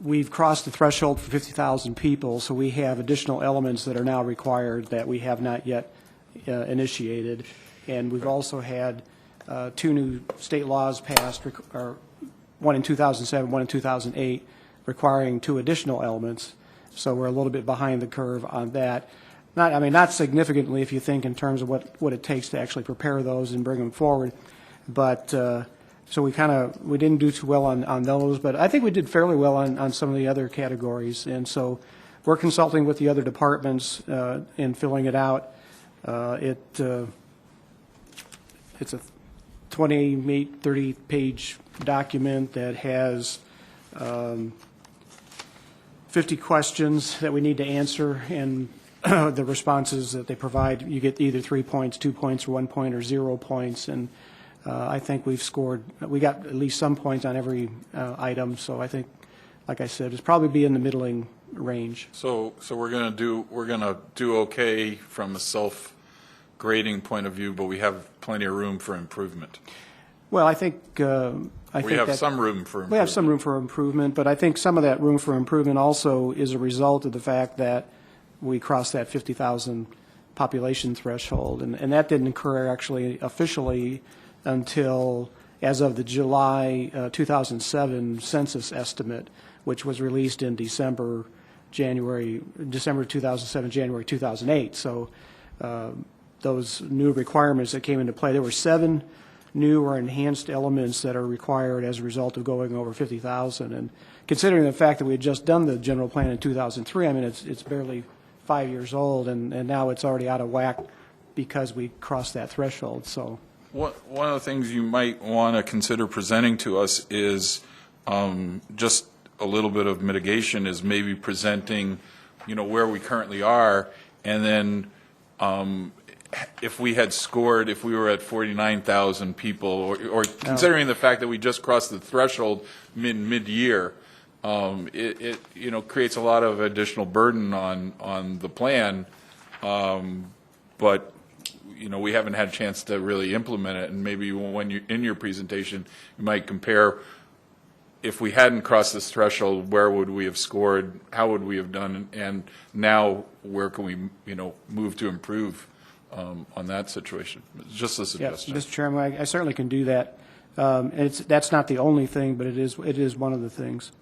we've crossed the threshold for 50,000 people, so we have additional elements that are now required that we have not yet initiated. And we've also had two new state laws passed, one in 2007, one in 2008, requiring two additional elements. So we're a little bit behind the curve on that. Not significantly if you think in terms of what it takes to actually prepare those and bring them forward. But so we didn't do too well on those, but I think we did fairly well on some of the other categories. And so we're consulting with the other departments in filling it out. It's a 28, 30-page document that has 50 questions that we need to answer, and the responses that they provide, you get either 3 points, 2 points, or 1 point, or 0 points. And I think we got at least some points on every item. So I think, like I said, it's probably be in the middling range. So we're gonna do okay from a self-grading point of view, but we have plenty of room for improvement. Well, I think we have some room for improvement. We have some room for improvement, but I think some of that room for improvement also is a result of the fact that we crossed that 50,000 population threshold, and that didn't occur actually officially until as of the July 2007 census estimate, which was released in December 2007, January 2008. So those new requirements that came into play, there were 7 new or enhanced elements that are required as a result of going over 50,000. And considering the fact that we had just done the general plan in 2003, it's barely 5 years old, and now it's already out of whack because we crossed that threshold. So one of the things you might want to consider presenting to us is just a little bit of mitigation, is maybe presenting, where we currently are, and then if we were at 49,000 people, or considering the fact that we just crossed the threshold mid-year, it creates a lot of additional burden on the plan, but we haven't had a chance to really implement it. And maybe when you in your presentation, you might compare, if we hadn't crossed this threshold, where would we have scored? How would we have done? And now, where can we, move to improve on that situation. Just a Yes, suggestion. Mr. Chairman, I certainly can do that. That's not the only thing, but it is one of the things.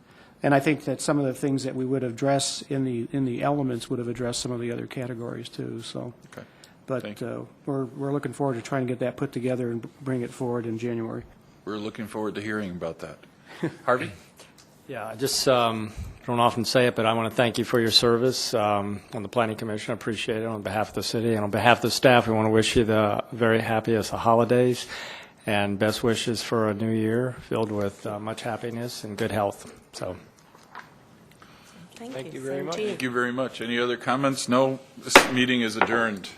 And I think that some of the things that we would address in the elements would have addressed some of the other categories too, so. Okay. But we're looking forward to trying to get that put together and bring it forward in January. We're looking forward to hearing about that. Harvey? Yeah, I just don't often say it, but I want to thank you for your service on the Planning Commission. I appreciate it on behalf of the city. And on behalf of the staff, we want to wish you the very happiest of holidays and best wishes for a new year filled with much happiness and good health. So, Thank you very much. Thank you very much. Any other comments? No? This meeting is adjourned.